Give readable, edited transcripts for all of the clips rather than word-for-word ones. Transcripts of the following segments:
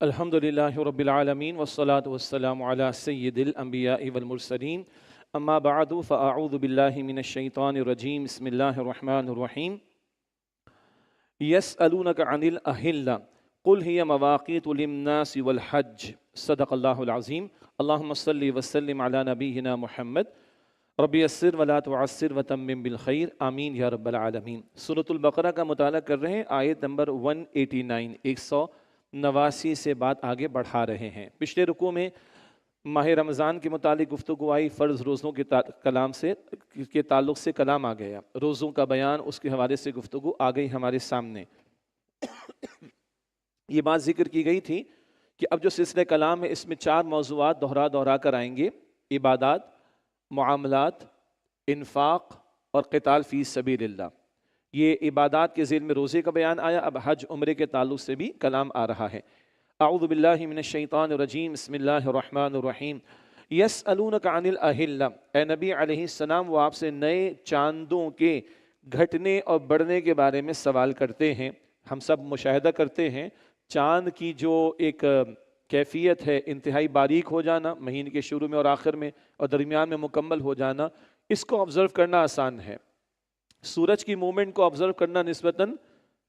الحمدللہ رب العالمین والصلاة والسلام علی سید الانبیاء والمرسلین اما بعد فاعوذ باللہ من الشیطان الرجیم بسم اللہ الرحمن الرحیم یسألونک عن الاہلہ قل ہی مواقیت للناس والحج صدق اللہ العظیم اللہم صلی وسلم علی نبینا محمد رب یسر ولا تعسر وتمم بالخیر آمین یا رب العالمین۔ سورۃ البقرہ کا مطالعہ کر رہے ہیں، آیت نمبر 189 189 سے بات آگے بڑھا رہے ہیں۔ پچھلے رکوع میں ماہ رمضان کے متعلق گفتگو آئی، فرض روزوں کے تعلق سے کلام آ گیا، روزوں کا بیان اس کے حوالے سے گفتگو آ گئی ہمارے سامنے۔ یہ بات ذکر کی گئی تھی کہ اب جو سلسلہ کلام ہے اس میں 4 موضوعات دہرا کر آئیں گے: عبادات، معاملات، انفاق اور قتال فی سبیل اللہ۔ یہ عبادات کے ذیل میں روزے کا بیان آیا، اب حج عمرے کے تعلق سے بھی کلام آ رہا ہے۔ اعوذ باللہ من الشیطان الرجیم بسم اللہ الرحمن الرحیم یسألونک عن الاہلہ، اے نبی علیہ السلام وہ آپ سے نئے چاندوں کے گھٹنے اور بڑھنے کے بارے میں سوال کرتے ہیں۔ ہم سب مشاہدہ کرتے ہیں چاند کی جو ایک کیفیت ہے، انتہائی باریک ہو جانا مہینے کے شروع میں اور آخر میں اور درمیان میں مکمل ہو جانا، اس کو آبزرو کرنا آسان ہے۔ سورج کی مومنٹ کو آبزرو کرنا نسبتاً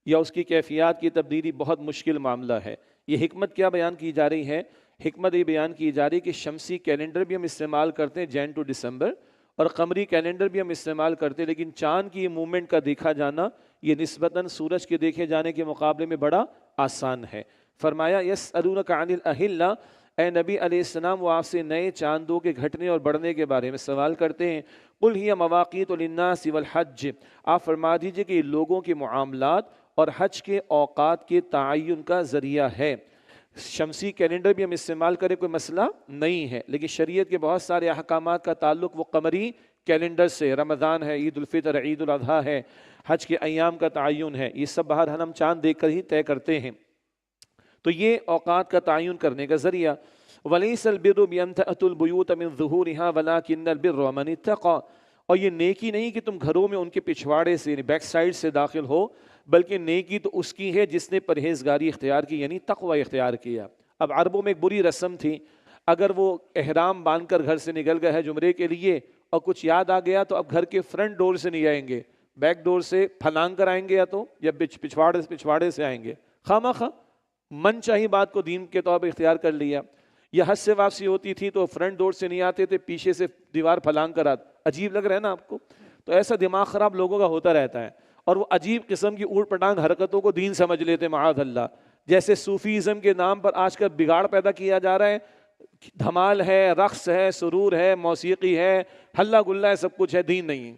یا اس کی کیفیات کی تبدیلی بہت مشکل معاملہ ہے۔ یہ حکمت کیا بیان کی جا رہی ہے؟ حکمت یہ بیان کی جا رہی ہے کہ شمسی کیلنڈر بھی ہم استعمال کرتے ہیں جین ٹو دسمبر، اور قمری کیلنڈر بھی ہم استعمال کرتے ہیں، لیکن چاند کی یہ مومنٹ کا دیکھا جانا یہ نسبتاً سورج کے دیکھے جانے کے مقابلے میں بڑا آسان ہے۔ فرمایا یسألونک عن الاہلہ، اے نبی علیہ السلام وہ آپ سے نئے چاندوں کے گھٹنے اور بڑھنے کے بارے میں سوال کرتے ہیں۔ قل ہی مواقیت للناس والحج، آپ فرما دیجئے کہ یہ لوگوں کے معاملات اور حج کے اوقات کے تعین کا ذریعہ ہے۔ شمسی کیلنڈر بھی ہم استعمال کریں کوئی مسئلہ نہیں ہے، لیکن شریعت کے بہت سارے احکامات کا تعلق وہ قمری کیلنڈر سے، رمضان ہے، عید الفطر، عید الاضحیٰ ہے، حج کے ایام کا تعین ہے، یہ سب بہرحال ہم چاند دیکھ کر ہی طے کرتے ہیں۔ تو یہ اوقات کا تعین کرنے کا ذریعہ۔ وَلَيْسَ الْبِرُّ بِأَن تَأْتُوا الْبُيُوتَ مِن ظُهُورِهَا وَلَكِنَّ الْبِرَّ مَنِ اتَّقَىٰ، اور یہ نیکی نہیں کہ تم گھروں میں ان کے پچھواڑے سے یعنی بیک سائڈ سے داخل ہو، بلکہ نیکی تو اس کی ہے جس نے پرہیزگاری اختیار کی یعنی تقوی اختیار کیا۔ اب عربوں میں ایک بری رسم تھی، اگر وہ احرام باندھ کر گھر سے نکل گئے ہے جمرے کے لیے اور کچھ یاد آ گیا تو اب گھر کے فرنٹ ڈور سے نہیں آئیں گے، بیک ڈور سے پھلانگ کر آئیں گے، یا پچھواڑے سے آئیں گے۔ خواہ من چاہی بات کو دین کے طور پر اختیار کر لیا۔ یا حج سے واپسی ہوتی تھی تو فرنٹ ڈور سے نہیں آتے تھے، پیچھے سے دیوار پھلانگ کر آتے۔ عجیب لگ رہا ہے نا آپ کو؟ تو ایسا دماغ خراب لوگوں کا ہوتا رہتا ہے، اور وہ عجیب قسم کی اوٹ پٹانگ حرکتوں کو دین سمجھ لیتے معاذ اللہ۔ جیسے صوفیزم کے نام پر آج کل بگاڑ پیدا کیا جا رہا ہے، دھمال ہے، رقص ہے، سرور ہے، موسیقی ہے، ہلا گلا ہے، سب کچھ ہے، دین نہیں ہے،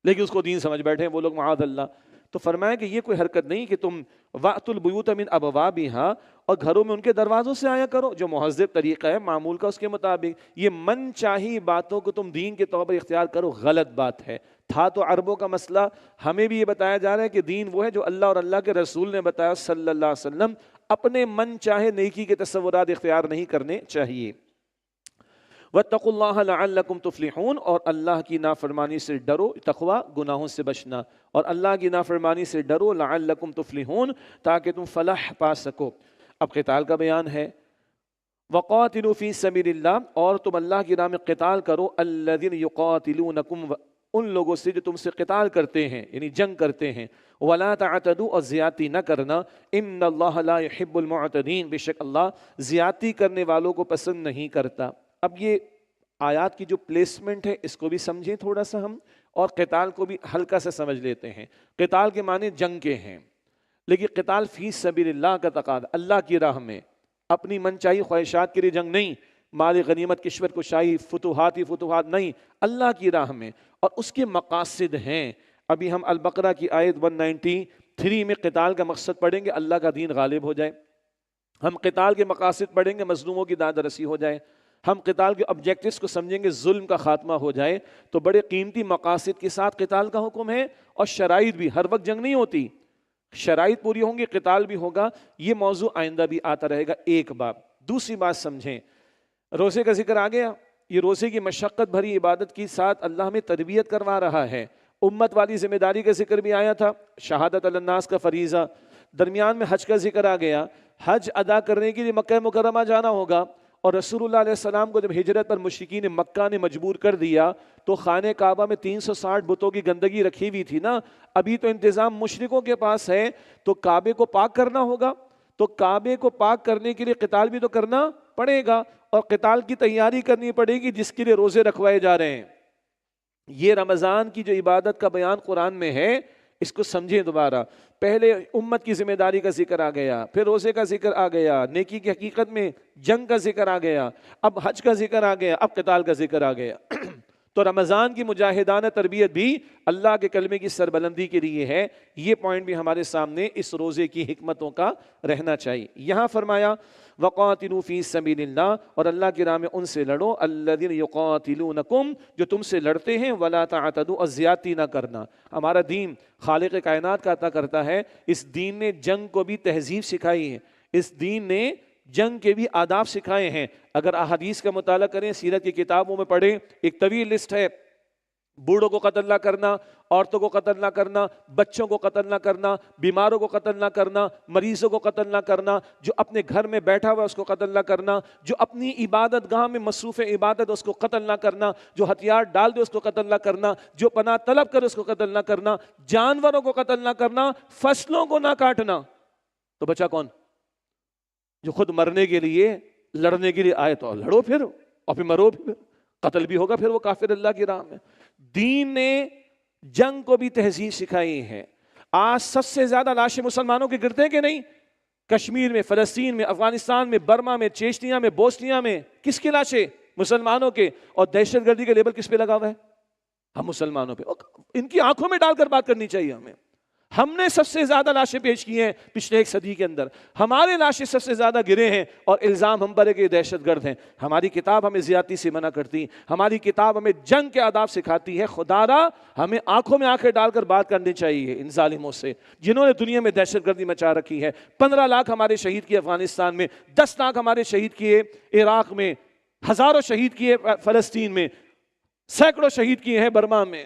لیکن اس کو دین سمجھ بیٹھے ہیں وہ لوگ معاذ اللہ۔ تو فرمایا کہ یہ کوئی حرکت نہیں کہ تم وَأْتُوا الْبُيُوتَ مِنْ أَبْوَابِهَا، اور گھروں میں ان کے دروازوں سے آیا کرو، جو مہذب طریقہ ہے معمول کا اس کے مطابق۔ یہ من چاہی باتوں کو تم دین کے طور پر اختیار کرو، غلط بات ہے۔ تھا تو عربوں کا مسئلہ، ہمیں بھی یہ بتایا جا رہا ہے کہ دین وہ ہے جو اللہ اور اللہ کے رسول نے بتایا صلی اللہ علیہ وسلم، اپنے من چاہے نیکی کے تصورات اختیار نہیں کرنے چاہیے۔ وَاتَّقُوا اللَّهَ لَعَلَّكُمْ تُفْلِحُونَ، اور اللہ کی نافرمانی سے ڈرو، تقویٰ گناہوں سے بچنا، اور اللہ کی نافرمانی سے ڈرو لعلکم تفلحون، تاکہ تم فلاح پا سکو۔ اب قتال کا بیان ہے۔ وقاتلوا فی سبیل اللہ، اور تم اللہ کی راہ میں قتال کرو، الذین یقاتلونکم، ان لوگوں سے جو تم سے قتال کرتے ہیں یعنی جنگ کرتے ہیں، ولا تعتدوا، اور زیادتی نہ کرنا، ان اللہ لا يحب المعتدین، بے شک اللہ زیادتی کرنے والوں کو پسند نہیں کرتا۔ اب یہ آیات کی جو پلیسمنٹ ہے اس کو بھی سمجھیں تھوڑا سا ہم، اور قتال کو بھی ہلکا سا سمجھ لیتے ہیں۔ قتال کے معنی جنگ کے ہیں، لیکن قتال فی سبیل اللہ کا تقاضا، اللہ کی راہ میں، اپنی من چاہی خواہشات کے لیے جنگ نہیں، مال غنیمت کشور کشائی فتوحات نہیں، اللہ کی راہ میں، اور اس کے مقاصد ہیں۔ ابھی ہم البقرہ کی آیت 193 میں قتال کا مقصد پڑھیں گے اللہ کا دین غالب ہو جائے، ہم قتال کے مقاصد پڑھیں گے مظلوموں کی داد رسی ہو جائے، ہم قتال کے آبجیکٹس کو سمجھیں گے ظلم کا خاتمہ ہو جائے۔ تو بڑے قیمتی مقاصد کے ساتھ قتال کا حکم ہے، اور شرائط بھی، ہر وقت جنگ نہیں ہوتی، شرائط پوری ہوں گی قتال بھی ہوگا۔ یہ موضوع آئندہ بھی آتا رہے گا۔ ایک بات، دوسری بات سمجھیں، روزے کا ذکر آ گیا، یہ روزے کی مشقت بھری عبادت کی ساتھ اللہ ہمیں تربیت کروا رہا ہے۔ امت والی ذمہ داری کا ذکر بھی آیا تھا، شہادت علی الناس کا فریضہ، درمیان میں حج کا ذکر آ گیا۔ حج ادا کرنے کے لیے مکہ مکرمہ جانا ہوگا، اور رسول اللہ علیہ السلام کو جب ہجرت پر مشرکین مکہ نے مجبور کر دیا تو خانہ کعبہ میں 360 بتوں کی گندگی رکھی ہوئی تھی نا، ابھی تو انتظام مشرکوں کے پاس ہے، تو کعبے کو پاک کرنا ہوگا، تو کعبے کو پاک کرنے کے لیے قتال بھی تو کرنا پڑے گا، اور قتال کی تیاری کرنی پڑے گی جس کے لیے روزے رکھوائے جا رہے ہیں۔ یہ رمضان کی جو عبادت کا بیان قرآن میں ہے، اس کو سمجھیں دوبارہ۔ پہلے امت کی ذمہ داری کا ذکر آ گیا، پھر روزے کا ذکر آ گیا، نیکی کی حقیقت میں جنگ کا ذکر آ گیا، اب حج کا ذکر آ گیا، اب قتال کا ذکر آ گیا۔ تو رمضان کی مجاہدانہ تربیت بھی اللہ کے کلمے کی سربلندی کے لیے ہے۔ یہ پوائنٹ بھی ہمارے سامنے اس روزے کی حکمتوں کا رہنا چاہیے۔ یہاں فرمایا وَقَاتِلُوا فِي سَبِيلِ اللَّهِ، اور اللہ کی راہ میں ان سے لڑو، الَّذِينَ يُقَاتِلُونَكُمْ، جو تم سے لڑتے ہیں، وَلَا تَعْتَدُوا، اور زیادتی نہ کرنا۔ ہمارا دین خالق کائنات کا عطا کرتا ہے، اس دین نے جنگ کو بھی تہذیب سکھائی ہے، اس دین نے جنگ کے بھی آداب سکھائے ہیں۔ اگر احادیث کا مطالعہ کریں، سیرت کی کتابوں میں پڑھیں، ایک طویل لسٹ ہے، بوڑھوں کو قتل نہ کرنا، عورتوں کو قتل نہ کرنا، بچوں کو قتل نہ کرنا، بیماروں کو قتل نہ کرنا، مریضوں کو قتل نہ کرنا، جو اپنے گھر میں بیٹھا ہوا اس کو قتل نہ کرنا، جو اپنی عبادت گاہ میں مصروف عبادت اس کو قتل نہ کرنا، جو ہتھیار ڈال دے اس کو قتل نہ کرنا، جو پناہ طلب کرے اس کو قتل نہ کرنا، جانوروں کو قتل نہ کرنا، فصلوں کو نہ کاٹنا۔ تو بچا کون؟ جو خود مرنے کے لیے لڑنے کے لیے آئے تو لڑو پھر، اور پھر مرو پھر، قتل بھی ہوگا پھر وہ کافر اللہ کی راہ میں۔ دین نے جنگ کو بھی تہذیب سکھائی ہے۔ آج سب سے زیادہ لاشیں مسلمانوں کے گرتے ہیں کہ نہیں؟ کشمیر میں، فلسطین میں، افغانستان میں، برما میں، چیچنیا میں، بوسنیا میں، کس کی لاشیں؟ مسلمانوں کے۔ اور دہشت گردی کا لیبل کس پہ لگا ہوا ہے؟ ہم مسلمانوں پہ۔ ان کی آنکھوں میں ڈال کر بات کرنی چاہیے ہمیں۔ ہم نے سب سے زیادہ لاشیں پیش کی ہیں پچھلے ایک صدی کے اندر، ہمارے لاشیں سب سے زیادہ گرے ہیں، اور الزام ہم پر ہے کہ یہ دہشت گرد ہیں۔ ہماری کتاب ہمیں زیادتی سے منع کرتی، ہماری کتاب ہمیں جنگ کے آداب سکھاتی ہے۔ خدا را ہمیں آنکھوں میں آنکھیں ڈال کر بات کرنی چاہیے ان ظالموں سے جنہوں نے دنیا میں دہشت گردی مچا رکھی ہے۔ 15 لاکھ ہمارے شہید کیے افغانستان میں، 10 لاکھ ہمارے شہید کیے عراق میں، ہزاروں شہید کیے فلسطین میں، سینکڑوں شہید کیے ہیں برما میں،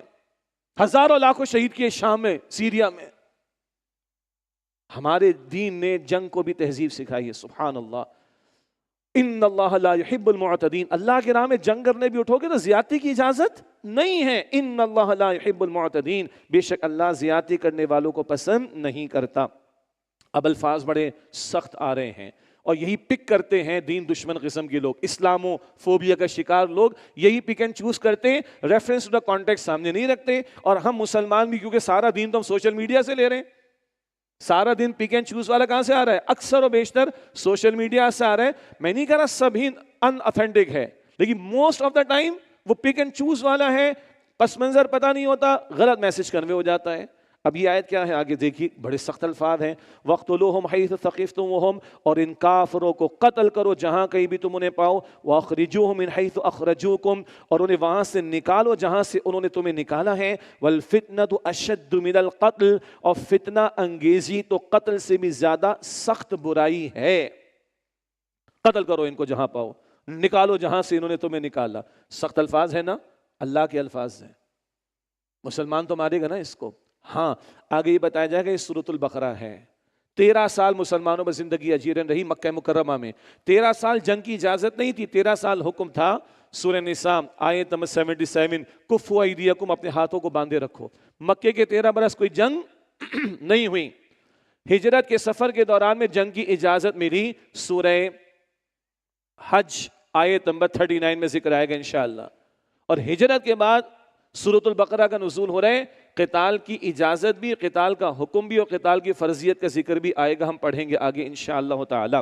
ہزاروں لاکھوں شہید کیے شام میں، سیریا میں۔ ہمارے دین نے جنگ کو بھی تہذیب سکھائی ہے۔ سبحان اللہ۔ ان اللہ لا يحب المعتدین، اللہ کے راہ میں جنگ کرنے بھی اٹھو گے تو زیادتی کی اجازت نہیں ہے۔ ان اللہ لا يحب المعتدین، بے شک اللہ زیادتی کرنے والوں کو پسند نہیں کرتا۔ اب الفاظ بڑے سخت آ رہے ہیں، اور یہی پک کرتے ہیں دین دشمن قسم کے لوگ، اسلامو فوبیا کا شکار لوگ یہی پک اینڈ چوز کرتے ہیں، ریفرنس ٹو دا کانٹیکسٹ سامنے نہیں رکھتے۔ اور ہم مسلمان بھی، کیونکہ سارا دین تو ہم سوشل میڈیا سے لے رہے ہیں، سارا دن پک اینڈ چوز والا کہاں سے آ رہا ہے؟ اکثر و بیشتر سوشل میڈیا سے آ رہا ہے۔ میں نہیں کہہ رہا سبھی ان اتھینٹک ہے، لیکن موسٹ آف دا ٹائم وہ پک اینڈ چوز والا ہے، پس منظر پتہ نہیں ہوتا، غلط میسج کنوے ہو جاتا ہے۔ اب یہ آیت کیا ہے آگے دیکھیے، بڑے سخت الفاظ ہیں۔ وَاقْتُلُوهُمْ حَيْثُ ثَقِفْتُمُوهُمْ، اور ان کافروں کو قتل کرو جہاں کہیں بھی تم انہیں پاؤ۔ وَأَخْرِجُوهُمْ مِنْ حَيْثُ أَخْرَجُوكُمْ، اور انہیں وہاں سے نکالو جہاں سے انہوں نے تمہیں نکالا ہے۔ وَالْفِتْنَةُ أَشَدُّ مِنَ الْقَتْلِ، اور فتنہ انگیزی تو قتل سے بھی زیادہ سخت برائی ہے۔ قتل کرو ان کو جہاں پاؤ، نکالو جہاں سے انہوں نے تمہیں نکالا۔ سخت الفاظ ہے نا، اللہ کے الفاظ ہیں، مسلمان تو مارے گا نا اس کو۔ ہاں آگے یہ بتایا جائے گا، یہ سورۃ البقرہ ہے۔ 13 سال مسلمانوں میں زندگی اجیرن رہی مکہ مکرمہ میں، 13 سال جنگ کی اجازت نہیں تھی، 13 سال حکم تھا۔ سورہ نساء آیت نمبر 77، کفوا ایدیکم، اپنے ہاتھوں کو باندھے رکھو۔ مکے کے 13 برس کوئی جنگ نہیں ہوئی۔ ہجرت کے سفر کے دوران میں جنگ کی اجازت ملی، سورہ حج آیت نمبر 39 میں ذکر آئے گا انشاءاللہ۔ اور ہجرت کے بعد سورۃ البقرہ کا نزول ہو رہا ہے، قتال کی اجازت بھی، قتال کا حکم بھی، اور قتال کی فرضیت کا ذکر بھی آئے گا، ہم پڑھیں گے آگے انشاءاللہ تعالی۔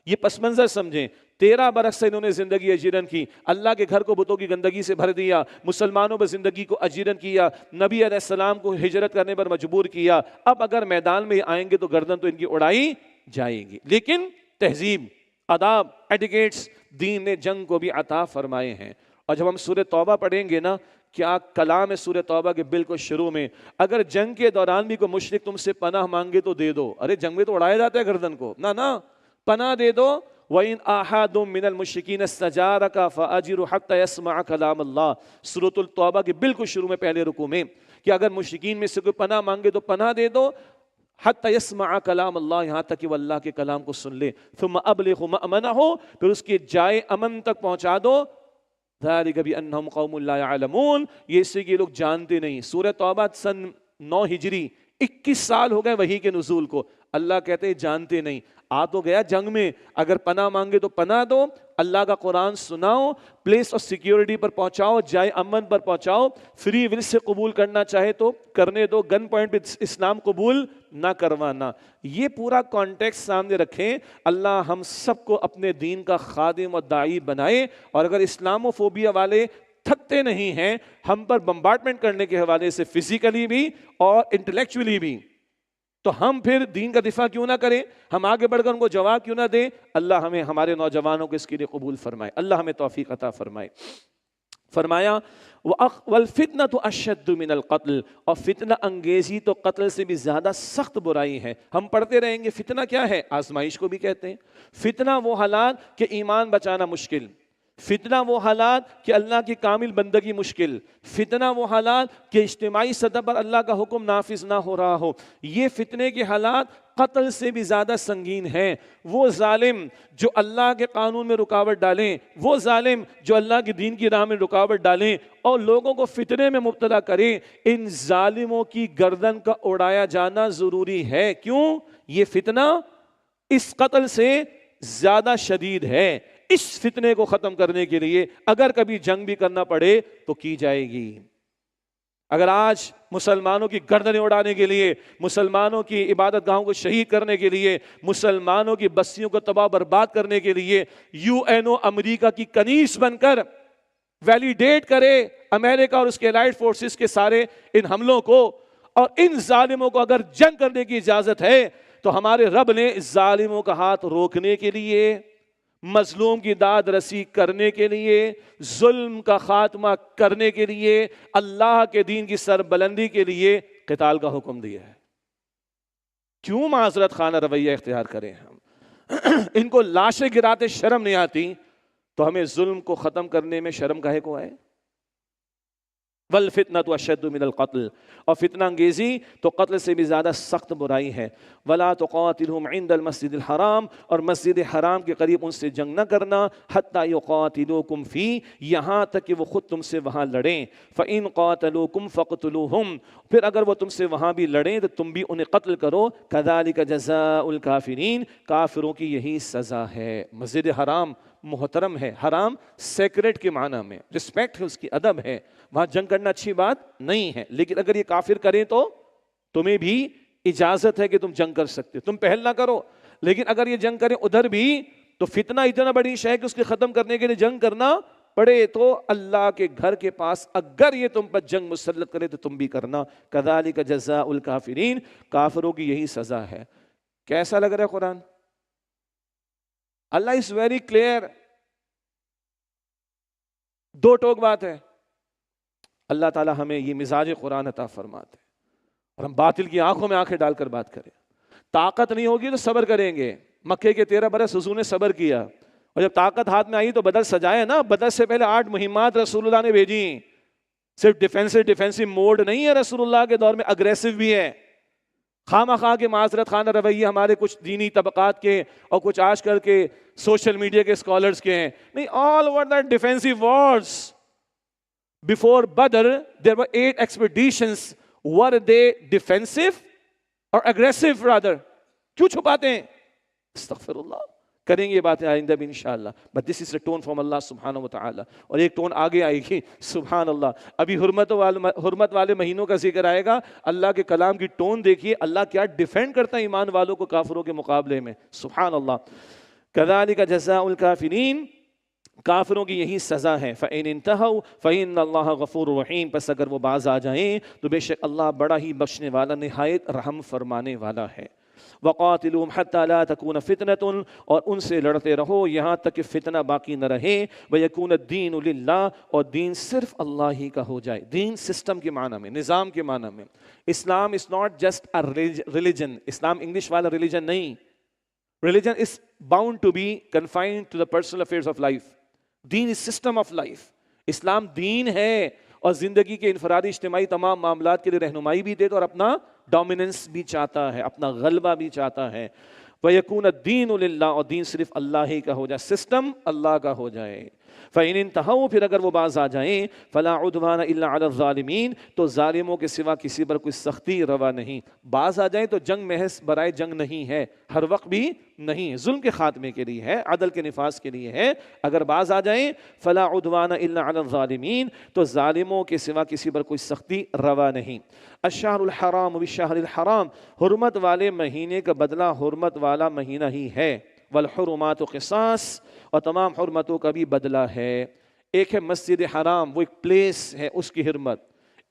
یہ پس منظر سمجھیں، 13 برس سے انہوں نے زندگی اجیرن کی، اللہ کے گھر کو بتوں کی گندگی سے بھر دیا، مسلمانوں پر زندگی کو اجیرن کیا، نبی علیہ السلام کو ہجرت کرنے پر مجبور کیا۔ اب اگر میدان میں آئیں گے تو گردن تو ان کی اڑائی جائے گی، لیکن تہذیب، آداب، ایٹیکیٹس دین نے جنگ کو بھی عطا فرمائے ہیں۔ اور جب ہم سورہ توبہ پڑھیں گے نا، کیا کلام ہے سورہ توبہ کے بالکل شروع میں، اگر جنگ کے دوران بھی کوئی مشرک تم سے پناہ مانگے تو دے دو۔ ارے جنگ میں تو اڑایا جاتا ہے گردن کو، نہ پناہ دے دو۔ وَإِنْ أَحَدٌ مِّنَ الْمُشْرِكِينَ اسْتَجَارَكَ فَأَجِرْهُ حَتَّى يَسْمَعَ كَلَامَ اللَّهِ، سورۃ التوبہ کے بالکل شروع میں پہلے رکوع میں، کہ اگر مشرکین میں سے کوئی پناہ مانگے تو پناہ دے دو، حتی یسمع کلام اللہ، یہاں تک کہ وہ اللہ کے کلام کو سن لے. ثم ابلغ مأمنہ، پھر اس کے جائے امن تک پہنچا دو. ذالک بأنہم قوم لا یعلمون، یہ اس سے کہ یہ لوگ جانتے نہیں. سورہ توبہ سن 9 ہجری، 21 سال ہو گئے وحی کے نزول کو. اللہ کہتے ہیں جانتے نہیں. آ تو گیا جنگ میں، اگر پناہ مانگے تو پناہ دو، اللہ کا قرآن سناؤ، پلیس آف سیکیورٹی پر پہنچاؤ، جائے امن پر پہنچاؤ. فری ول سے قبول کرنا چاہے تو کرنے دو، گن پوائنٹ پہ اسلام قبول نہ کروانا. یہ پورا کانٹیکس سامنے رکھیں. اللہ ہم سب کو اپنے دین کا خادم اور داعی بنائے. اور اگر اسلامو فوبیا والے تھکتے نہیں ہیں ہم پر بمبارڈمنٹ کرنے کے حوالے سے، فزیکلی بھی اور انٹلیکچولی بھی، تو ہم پھر دین کا دفاع کیوں نہ کریں؟ ہم آگے بڑھ کر ان کو جواب کیوں نہ دیں؟ اللہ ہمیں ہمارے نوجوانوں کو اس کے لیے قبول فرمائے. اللہ ہمیں توفیق عطا فرمائے. فرمایا وَالْفِتْنَةُ أَشَدُّ مِنَ الْقَتْلِ، اور فتنہ انگیزی تو قتل سے بھی زیادہ سخت برائی ہے. ہم پڑھتے رہیں گے فتنہ کیا ہے. آزمائش کو بھی کہتے ہیں. فتنہ وہ حالات کہ ایمان بچانا مشکل، فتنہ وہ حالات کہ اللہ کی کامل بندگی مشکل، فتنہ وہ حالات کہ اجتماعی سطح پر اللہ کا حکم نافذ نہ ہو رہا ہو. یہ فتنے کے حالات قتل سے بھی زیادہ سنگین ہیں. وہ ظالم جو اللہ کے قانون میں رکاوٹ ڈالیں، وہ ظالم جو اللہ کے دین کی راہ میں رکاوٹ ڈالیں اور لوگوں کو فتنے میں مبتلا کریں، ان ظالموں کی گردن کا اڑایا جانا ضروری ہے. کیوں؟ یہ فتنہ اس قتل سے زیادہ شدید ہے. اس فتنے کو ختم کرنے کے لیے اگر کبھی جنگ بھی کرنا پڑے تو کی جائے گی. اگر آج مسلمانوں کی گردنیں اڑانے کے لیے، مسلمانوں کی عبادت گاہوں کو شہید کرنے کے لیے، مسلمانوں کی بستیوں کو تباہ برباد کرنے کے لیے UN امریکہ کی کنیز بن کر ویلیڈیٹ کرے امریکہ اور اس کے الائڈ فورسز کے سارے ان حملوں کو، اور ان ظالموں کو اگر جنگ کرنے کی اجازت ہے تو ہمارے رب نے ظالموں کا ہاتھ روکنے کے لیے، مظلوم کی داد رسی کرنے کے لیے، ظلم کا خاتمہ کرنے کے لیے، اللہ کے دین کی سربلندی کے لیے قتال کا حکم دیا ہے. کیوں معذرت خانہ رویہ اختیار کریں ہم؟ ان کو لاشیں گراتے شرم نہیں آتی تو ہمیں ظلم کو ختم کرنے میں شرم کاہے کو آئے؟ وَالْفِتْنَةُ أَشَدُّ مِنَ الْقَتْلِ، اور فتنہ انگیزی تو قتل سے بھی زیادہ سخت برائی ہے. وَلَا تُقَاتِلْهُمْ عِنْدَ الْمَسْجِدِ الْحَرَامِ، اور مسجد حرام کے قریب ان سے جنگ نہ کرنا. حَتَّى يُقَاتِلُوكُمْ فِيهِ، یہاں تک کہ وہ خود تم سے وہاں لڑیں. فَإِنْ قَاتَلُوكُمْ فَاقْتُلُوهُمْ، پھر اگر وہ تم سے وہاں بھی لڑیں تو تم بھی انہیں قتل کرو. كَذَلِكَ جَزَاءُ الْكَافِرِينَ، کافروں کی یہی سزا ہے. مسجد حرام محترم ہے، حرام سیکریٹ کے معنی میں، رسپیکٹ ہے، اس کی ادب ہے، وہاں جنگ کرنا اچھی بات نہیں ہے. لیکن اگر یہ کافر کریں تو تمہیں بھی اجازت ہے کہ تم جنگ کر سکتے، تم پہل نہ کرو. لیکن اگر یہ جنگ کریں ادھر بھی تو فتنہ اتنا بڑی شے ہے کہ اس کے ختم کرنے کے لیے جنگ کرنا پڑے تو اللہ کے گھر کے پاس اگر یہ تم پر جنگ مسلط کرے تو تم بھی کرنا. كَذَلِكَ جَزَاءُ الْكَافِرِينَ، کافروں کی یہی سزا ہے. کیسا لگ رہا ہے قرآن؟ اللہ از ویری کلیئر. دو ٹوک بات ہے. اللہ تعالی ہمیں یہ مزاج قرآن عطا فرماتے اور ہم باطل کی آنکھوں میں آنکھیں ڈال کر بات کریں. طاقت نہیں ہوگی تو صبر کریں گے. مکے کے 13 برس حضور نے صبر کیا، اور جب طاقت ہاتھ میں آئی تو بدر سجائے نا. بدر سے پہلے 8 مہمات رسول اللہ نے بھیجی. صرف ڈیفینسو موڈ نہیں ہے رسول اللہ کے دور میں، اگریسو بھی ہے. خواہ خواہ کے معذرت خانہ رویے ہمارے کچھ دینی طبقات کے اور کچھ آج کل کے سوشل میڈیا کے اسکالرز کے ہیں. نہیں، all over the defensive wars. Before Badr, there were 8 expeditions. Were they defensive or aggressive rather? کیوں چھپاتے ہیں؟ استغفر اللہ. کریں گے یہ باتیں آئندہ بھی انشاءاللہ. But this is a tone from Allah subhanahu wa ta'ala. اور ایک ٹون آگے آئے گی سبحان اللہ. ابھی حرمت والے مہینوں کا ذکر آئے گا. اللہ کے کلام کی ٹون دیکھیے، اللہ کیا ڈیفینڈ کرتا ہے ایمان والوں کو کافروں کے مقابلے میں. سبحان اللہ. كَذَلِكَ جَزَاءُ الْكَافِرِينَ، کافروں کی یہی سزا ہے. فَإِنِ انْتَهَوْا فَإِنَّ اللَّهَ غَفُورٌ رَحِيمٌ، پس اگر وہ باز آ جائیں تو بے شک اللہ بڑا ہی بخشنے والا، نہایت رحم فرمانے والا ہے. وَقَاتِلُوهُمْ حَتَّى لَا تَكُونَ فِتْنَةٌ، اور ان سے لڑتے رہو یہاں تک کہ فتنہ باقی نہ رہے. وَيَكُونَ الدِّينُ لِلَّهِ، اور دین صرف اللہ ہی کا ہو جائے. دین سسٹم کے معنی میں، نظام کے معنی میں. اسلام is not just a religion. Islam English والا ریلیجن نہیں. Religion is bound to be confined to the personal affairs of life. دین is system of life. اسلام دین ہے اور زندگی کے انفرادی اجتماعی تمام معاملات کے لیے رہنمائی بھی دے تو اور اپنا ڈومیننس بھی چاہتا ہے، اپنا غلبہ بھی چاہتا ہے۔ وَيَكُونَ الدِّينُ لِلَّهِ، اور دین صرف اللہ ہی کا ہو جائے، سسٹم اللہ کا ہو جائے۔ فَإِنِ انْتَهَوْا، پھر اگر وہ باز آ جائیں، فَلَا عُدْوَانَ إِلَّا عَلَى الظَّالِمِينَ، تو ظالموں کے سوا کسی پر کوئی سختی روا نہیں۔ باز آ جائیں تو جنگ محض برائے جنگ نہیں ہے، ہر وقت بھی نہیں، ظلم کے خاتمے کے لیے ہے، عدل کے نفاذ کے لیے ہے۔ اگر باز آ جائیں فَلَا عُدْوَانَ إِلَّا عَلَى الظَّالِمِينَ، تو ظالموں کے سوا کسی پر کوئی سختی روا نہیں۔ الشہر الحرام بالشہر الحرام، حرمت والے مہینے کا بدلہ حرمت والا مہینہ ہی ہے۔ والحرمات قصاص، اور تمام حرمتوں کا بھی بدلہ ہے۔ ایک ہے مسجد حرام، وہ ایک پلیس ہے، اس کی حرمت۔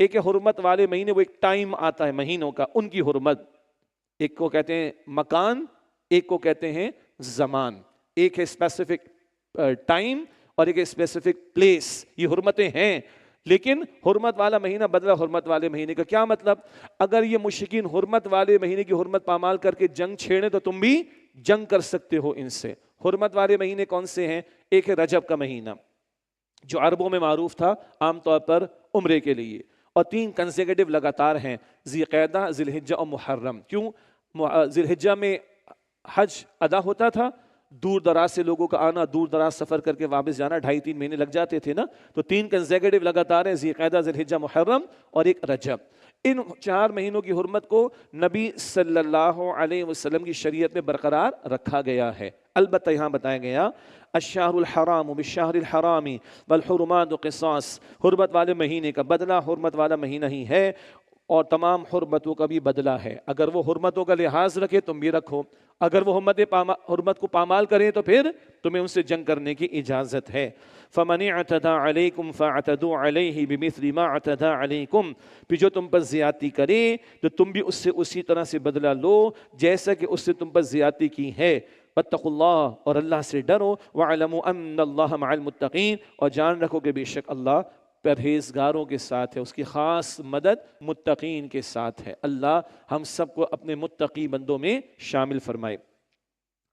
ایک ہے حرمت والے مہینے، وہ ایک ٹائم آتا ہے مہینوں کا، ان کی حرمت۔ ایک کو کہتے ہیں مکان، ایک کو کہتے ہیں زمان۔ ایک ہے اسپیسیفک ٹائم اور ایک ہے اسپیسیفک پلیس، یہ حرمتیں ہیں۔ لیکن حرمت والا مہینہ بدلہ حرمت والے مہینے کا کیا مطلب؟ اگر یہ مشرکین حرمت والے مہینے کی حرمت پامال کر کے جنگ چھیڑیں تو تم بھی جنگ کر سکتے ہو ان سے۔ حرمت والے مہینے کون سے ہیں؟ ایک ہے رجب کا مہینہ جو عربوں میں معروف تھا عام طور پر عمرے کے لیے، اور 3 کنسیکیٹو لگاتار ہیں، ذی قعدہ، ذی الحجہ اور محرم۔ کیوں؟ ذی الحجہ میں حج ادا ہوتا تھا، دور دراز سے لوگوں کا آنا، دور دراز سفر کر کے واپس جانا، 2.5-3 مہینے لگ جاتے تھے نا، تو 3 کنسیکیٹو لگاتار ہیں، ذی قعدہ، ذی الحجہ، محرم اور ایک رجب۔ ان 4 مہینوں کی حرمت کو نبی صلی اللہ علیہ وسلم کی شریعت میں برقرار رکھا گیا ہے۔ البتہ یہاں بتایا گیا الشہر الحرام بالشہر الحرام والحرمات قصاص، حرمت والے مہینے کا بدلہ حرمت والا مہینہ ہی ہے، اور تمام حرمتوں کا بھی بدلہ ہے۔ اگر وہ حرمتوں کا لحاظ رکھے تم بھی رکھو، اگر وہ حرمت کو پامال کریں تو پھر تمہیں ان سے جنگ کرنے کی اجازت ہے۔ فَمَنِ اعْتَدَىٰ عَلَيْكُمْ فَاعْتَدُوا عَلَيْهِ بِمِثْلِ مَا اعْتَدَىٰ عَلَيْكُمْ، پھر جو تم پر زیادتی کرے تو تم بھی اس سے اسی طرح سے بدلہ لو جیسا کہ اس سے تم پر زیادتی کی ہے۔ وَاتَّقُوا اللَّهَ، اور اللہ سے ڈرو، وَاعْلَمُوا أَنَّ اللَّهَ مَعَ الْمُتَّقِينَ، اور جان رکھو کہ بے شک اللہ پرہیزگاروں کے ساتھ ہے، اس کی خاص مدد متقین کے ساتھ ہے۔ اللہ ہم سب کو اپنے متقی بندوں میں شامل فرمائے۔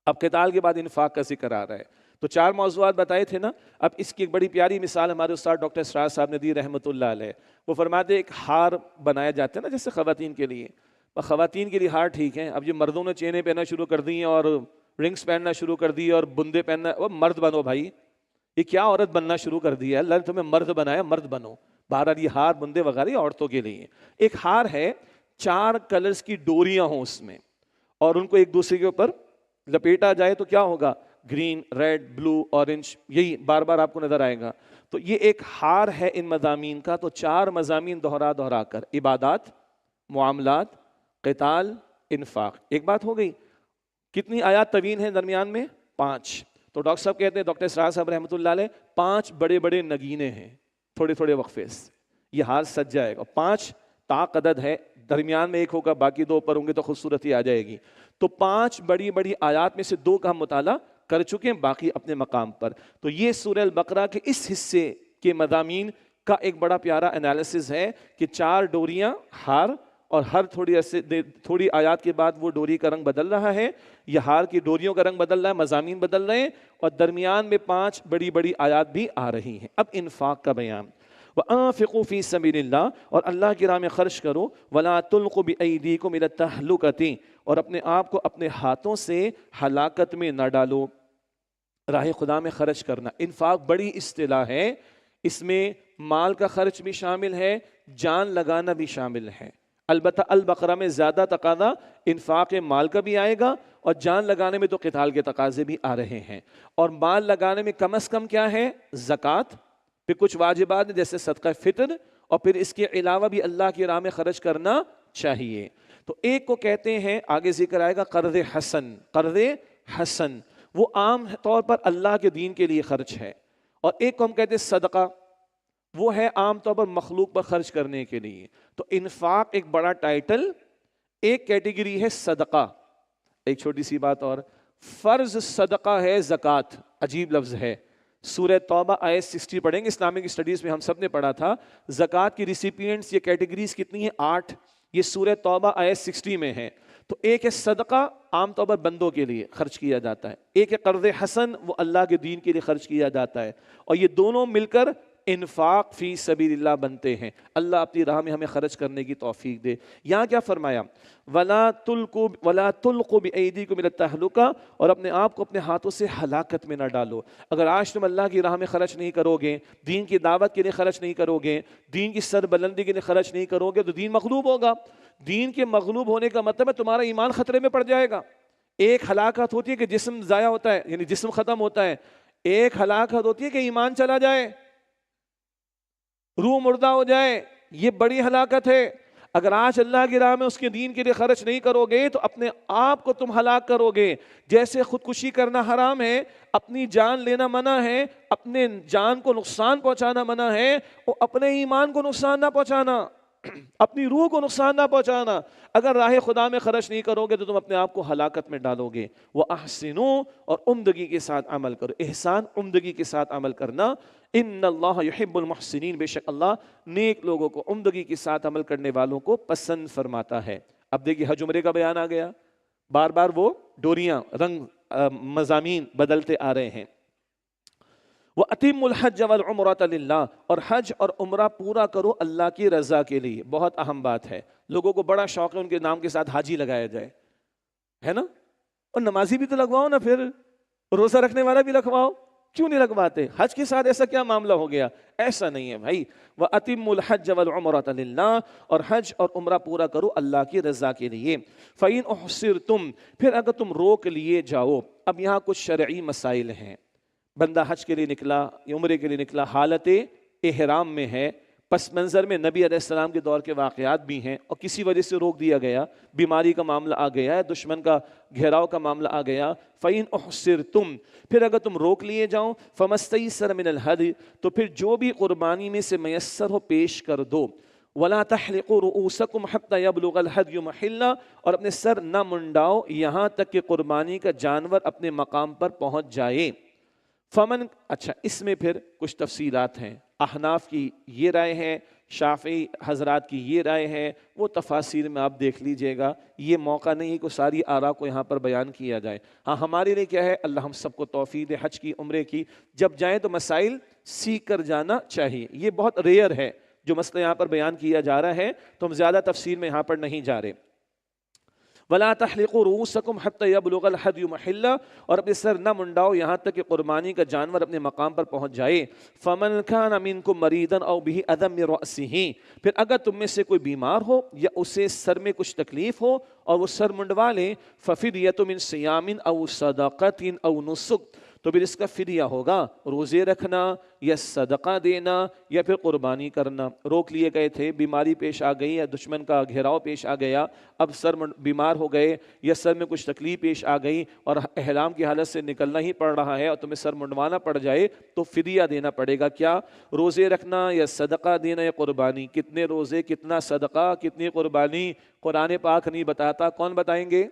اب قتال کے بعد انفاق کا ذکر آ رہا ہے، تو 4 موضوعات بتائے تھے نا۔ اب اس کی ایک بڑی پیاری مثال ہمارے استاد ڈاکٹر اسرار صاحب نے دی رحمۃ اللہ علیہ۔ وہ فرماتے ایک ہار بنایا جاتا ہے نا جیسے خواتین کے لیے، خواتین کے لیے ہار ٹھیک ہے، اب یہ مردوں نے چینیں پہننا شروع کر دی ہیں اور رنگز پہننا شروع کر دی اور بندے پہننا، وہ مرد بنو بھائی، یہ کیا عورت بننا شروع کر دی ہے؟ اللہ نے تمہیں مرد بنایا، مرد بنو۔ بہرحال یہ ہار بندے وغیرہ عورتوں کے لیے۔ ایک ہار ہے 4 کلرز کی ڈوریاں ہوں اس میں، اور ان کو ایک دوسرے کے اوپر لپیٹا جائے تو کیا ہوگا؟ گرین، ریڈ، بلو، اورنج، یہی بار بار آپ کو نظر آئے گا۔ تو یہ ایک ہار ہے ان مضامین کا۔ تو 4 مضامین دہرا دہرا کر، عبادات، معاملات، قتال، انفاق۔ ایک بات ہو گئی۔ کتنی آیات طویل ہیں درمیان میں؟ 5۔ تو ڈاکٹر صاحب کہتے ہیں، ڈاکٹر اسرار صاحب رحمۃ اللہ علیہ، 5 بڑے بڑے نگینے ہیں تھوڑے تھوڑے وقفے سے، یہ ہار سج جائے گا۔ 5 طاق عدد ہے، درمیان میں ایک ہوگا، باقی 2 اوپر ہوں گے تو خوبصورتی آ جائے گی۔ تو 5 بڑی بڑی آیات میں سے 2 کا ہم مطالعہ کر چکے ہیں، باقی اپنے مقام پر۔ تو یہ سورہ البقرہ کے اس حصے کے مضامین کا ایک بڑا پیارا انالیسس ہے کہ 4 ڈوریاں، ہار، اور ہر تھوڑی آیات کے بعد وہ ڈوری کا رنگ بدل رہا ہے، یہ ہار کی ڈوریوں کا رنگ بدل رہا ہے، مضامین بدل رہے ہیں، اور درمیان میں 5 بڑی بڑی آیات بھی آ رہی ہیں۔ اب انفاق کا بیان۔ وَأَنفِقُوا فِي سَبِيلِ اللَّهِ، اور اللہ کی راہ میں خرچ کرو، وَلَا تُلْقُوا بِأَيْدِيكُمْ إِلَى التَّهْلُكَةِ، اور اپنے آپ کو اپنے ہاتھوں سے ہلاکت میں نہ ڈالو۔ راہ خدا میں خرچ کرنا، انفاق بڑی اصطلاح ہے، اس میں مال کا خرچ بھی شامل ہے، جان لگانا بھی شامل ہے۔ البتہ البقرہ میں زیادہ تقاضا انفاق مال کا بھی آئے گا، اور جان لگانے میں تو قتال کے تقاضے بھی آ رہے ہیں۔ اور مال لگانے میں کم از کم کیا ہے؟ زکوٰۃ، پھر کچھ واجبات جیسے صدقہ فطر، اور پھر اس کے علاوہ بھی اللہ کی راہ میں خرچ کرنا چاہیے۔ تو ایک کو کہتے ہیں، آگے ذکر آئے گا، قرض حسن۔ قرض حسن وہ عام طور پر اللہ کے دین کے لیے خرچ ہے، اور ایک کو ہم کہتے ہیں صدقہ، وہ ہے عام طور پر مخلوق پر خرچ کرنے کے لیے۔ تو انفاق ایک بڑا ٹائٹل، ایک کیٹیگری ہے صدقہ۔ ایک چھوٹی سی بات اور، فرض صدقہ ہے زکوٰۃ، عجیب لفظ ہے۔ سورہ توبہ آیت 60 پڑھیں گے، اسلامک اسٹڈیز میں ہم سب نے پڑھا تھا۔ زکوٰۃ کی ریسیپینٹس، یہ کیٹیگریز کتنی ہیں؟ 8۔ یہ سورہ توبہ آیت 60 میں ہے۔ تو ایک ہے صدقہ، عام طور پر بندوں کے لیے خرچ کیا جاتا ہے، ایک ہے قرض حسن، وہ اللہ کے دین کے لیے خرچ کیا جاتا ہے، اور یہ دونوں مل کر انفاق فی سبیل اللہ بنتے ہیں۔ اللہ اپنی راہ میں ہمیں خرچ کرنے کی توفیق دے۔ یہاں کیا فرمایا؟ وَلَا تُلْقُوا بِأَيْدِيكُمْ إِلَى التَّهْلُكَةِ، اور اپنے آپ کو اپنے ہاتھوں سے ہلاکت میں نہ ڈالو۔ اگر آج تم اللہ کی راہ میں خرچ نہیں کرو گے، دین کی دعوت کے لیے خرچ نہیں کرو گے، دین کی سربلندی کے لیے خرچ نہیں کرو گے، تو دین مغلوب ہوگا۔ دین کے مغلوب ہونے کا مطلب ہے تمہارا ایمان خطرے میں پڑ جائے گا۔ ایک ہلاکت ہوتی ہے کہ جسم ضائع ہوتا ہے، یعنی جسم ختم ہوتا ہے، ایک ہلاکت ہوتی ہے کہ ایمان چلا جائے، روح مردہ ہو جائے، یہ بڑی ہلاکت ہے۔ اگر آج اللہ کی راہ میں اس کے دین کے لیے خرچ نہیں کرو گے تو اپنے آپ کو تم ہلاک کرو گے۔ جیسے خودکشی کرنا حرام ہے، اپنی جان لینا منع ہے، اپنے جان کو نقصان پہنچانا منع ہے، اور اپنے ایمان کو نقصان نہ پہنچانا، اپنی روح کو نقصان نہ پہنچانا۔ اگر راہ خدا میں خرچ نہیں کرو گے تو تم اپنے آپ کو ہلاکت میں ڈالو گے۔ وَأَحْسِنُوا، اور عمدگی کے ساتھ عمل کرو۔ احسان عمدگی کے ساتھ عمل کرنا۔ ان اللہ یحب المحسنین، بے شک اللہ نیک لوگوں کو، عمدگی کے ساتھ عمل کرنے والوں کو پسند فرماتا ہے۔ اب دیکھیے حج عمرے کا بیان آ گیا، بار بار وہ ڈوریاں، رنگ، مضامین بدلتے آ رہے ہیں۔ وَأَتِمُّوا الْحَجَّ وَالْعُمْرَةَ لِلَّهِ، اور حج اور عمرہ پورا کرو اللہ کی رضا کے لیے۔ بہت اہم بات ہے، لوگوں کو بڑا شوق ہے ان کے نام کے ساتھ حاجی لگایا جائے، ہے نا؟ اور نمازی بھی تو لگواؤ نا، پھر روزہ رکھنے والا بھی لگواؤ، کیوں نہیں لگواتے؟ حج کے ساتھ ایسا کیا معاملہ ہو گیا؟ ایسا نہیں ہے بھائی۔ وَأَتِمُّوا الْحَجَّ وَالْعُمْرَةَ لِلَّهِ، اور حج اور عمرہ پورا کرو اللہ کی رضا کے لیے۔ فَإِنْ أُحْصِرْتُمْ، پھر اگر تم روک لیے جاؤ۔ اب یہاں کچھ شرعی مسائل ہیں۔ بندہ حج کے لیے نکلا، عمرے کے لیے نکلا، حالت احرام میں ہے، پس منظر میں نبی علیہ السلام کے دور کے واقعات بھی ہیں، اور کسی وجہ سے روک دیا گیا، بیماری کا معاملہ آ گیا ہے، دشمن کا گھیراؤ کا معاملہ آ گیا۔ فَإِنْ أُحْصِرْتُمْ، پھر اگر تم روک لیے جاؤ، فَمَسْتَيْسَرَ مِنَ الْهَدْيِ، تو پھر جو بھی قربانی میں سے میسر ہو پیش کر دو۔ وَلَا تَحْلِقُوا رُؤُوسَكُمْ حَتَّى يَبْلُغَ الْهَدْيُ مَحِلَّهُ، اور اپنے سر نہ منڈاؤ یہاں تک کہ قربانی کا جانور اپنے مقام پر پہنچ جائے۔ فمن، اچھا اس میں پھر کچھ تفصیلات ہیں، احناف کی یہ رائے ہے، شافعی حضرات کی یہ رائے ہے، وہ تفاسیر میں آپ دیکھ لیجئے گا، یہ موقع نہیں ہے کہ ساری آراء کو یہاں پر بیان کیا جائے۔ ہاں ہمارے لیے کیا ہے، اللہ ہم سب کو توفیق دے حج کی، عمرے کی، جب جائیں تو مسائل سیکھ کر جانا چاہیے۔ یہ بہت ریئر ہے جو مسئلہ یہاں پر بیان کیا جا رہا ہے، تو ہم زیادہ تفصیل میں یہاں پر نہیں جا رہے۔ وَلَا تَحْلِقُوا رُؤُوسَكُمْ حَتَّى يَبْلُغَ الْهَدْيُ مَحِلَّهُ، اور اپنے سر نہ منڈاؤ یہاں تک کہ قربانی کا جانور اپنے مقام پر پہنچ جائے۔ فَمَنْ كَانَ مِنْكُمْ مَرِيضًا أَوْ بِهِ أَذًى مِّن رَأْسِهِ، پھر اگر تم میں سے کوئی بیمار ہو یا اسے سر میں کچھ تکلیف ہو اور وہ سر منڈوا لے، فَفِدْيَةٌ مِّن صِيَامٍ أَوْ صَدَقَةٍ أَوْ نُسُكٍ، تو پھر اس کا فدیہ ہوگا، روزے رکھنا یا صدقہ دینا یا پھر قربانی کرنا۔ روک لیے گئے تھے، بیماری پیش آ گئی یا دشمن کا گھیراؤ پیش آ گیا، اب بیمار ہو گئے یا سر میں کچھ تکلیف پیش آ گئی اور احرام کی حالت سے نکلنا ہی پڑ رہا ہے اور تمہیں سر منڈوانا پڑ جائے، تو فدیہ دینا پڑے گا۔ کیا؟ روزے رکھنا یا صدقہ دینا یا قربانی۔ کتنے روزے، کتنا صدقہ، کتنی قربانی، قرآن پاک نہیں بتاتا، کون بتائیں گے؟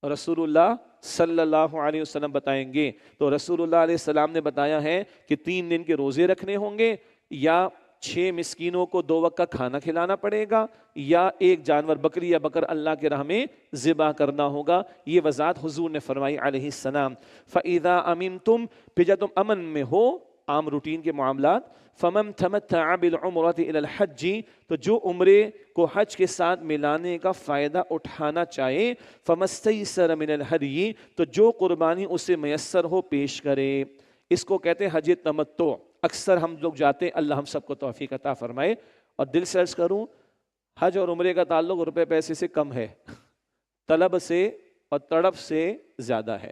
رسول اللہ صلی اللہ علیہ وسلم بتائیں گے۔ تو رسول اللہ علیہ السلام نے بتایا ہے کہ 3 دن کے روزے رکھنے ہوں گے، یا 6 مسکینوں کو 2 وقت کا کھانا کھلانا پڑے گا، یا ایک جانور بکری یا بکر اللہ کے راہ میں ذبح کرنا ہوگا۔ یہ وضاحت حضور نے فرمائی علیہ السلام۔ فَإِذَا أَمِنْتُمْ، پھر جب تم امن میں ہو، عام روٹین کے معاملات، فَمَنْ تَمَتَّعَ بِالْعُمْرَةِ إِلَى الْحَجِّ، تو جو عمرے کو حج کے ساتھ ملانے کا فائدہ اٹھانا چاہے، فَمَسْتَيْسَرَ مِنَ الْهَدْيِ، تو جو قربانی اسے میسر ہو پیش کرے۔ اس کو کہتے ہیں حج تمتع۔ اکثر ہم لوگ جاتے ہیں، اللہ ہم سب کو توفیق عطا فرمائے۔ اور دل سے عرض کروں، حج اور عمرے کا تعلق روپے پیسے سے کم ہے، طلب سے اور تڑپ سے زیادہ ہے۔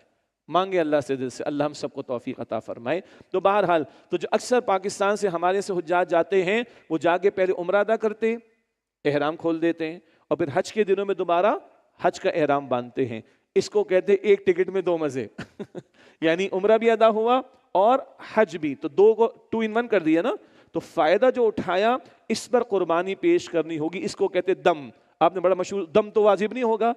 مانگے اللہ سے دل سے، اللہ ہم سب کو توفیق عطا فرمائے۔ تو بہرحال تو جو اکثر پاکستان سے ہمارے سے حجاج جاتے ہیں، وہ جا کے پہلے عمرہ ادا کرتے، احرام کھول دیتے ہیں، اور پھر حج کے دنوں میں دوبارہ حج کا احرام باندھتے ہیں۔ اس کو کہتے ہیں ایک ٹکٹ میں 2 مزے یعنی عمرہ بھی ادا ہوا اور حج بھی، تو 2 کو 2 in 1 کر دیا نا۔ تو فائدہ جو اٹھایا اس پر قربانی پیش کرنی ہوگی۔ اس کو کہتے ہیں دم۔ آپ نے بڑا مشہور، دم تو واجب نہیں ہوگا،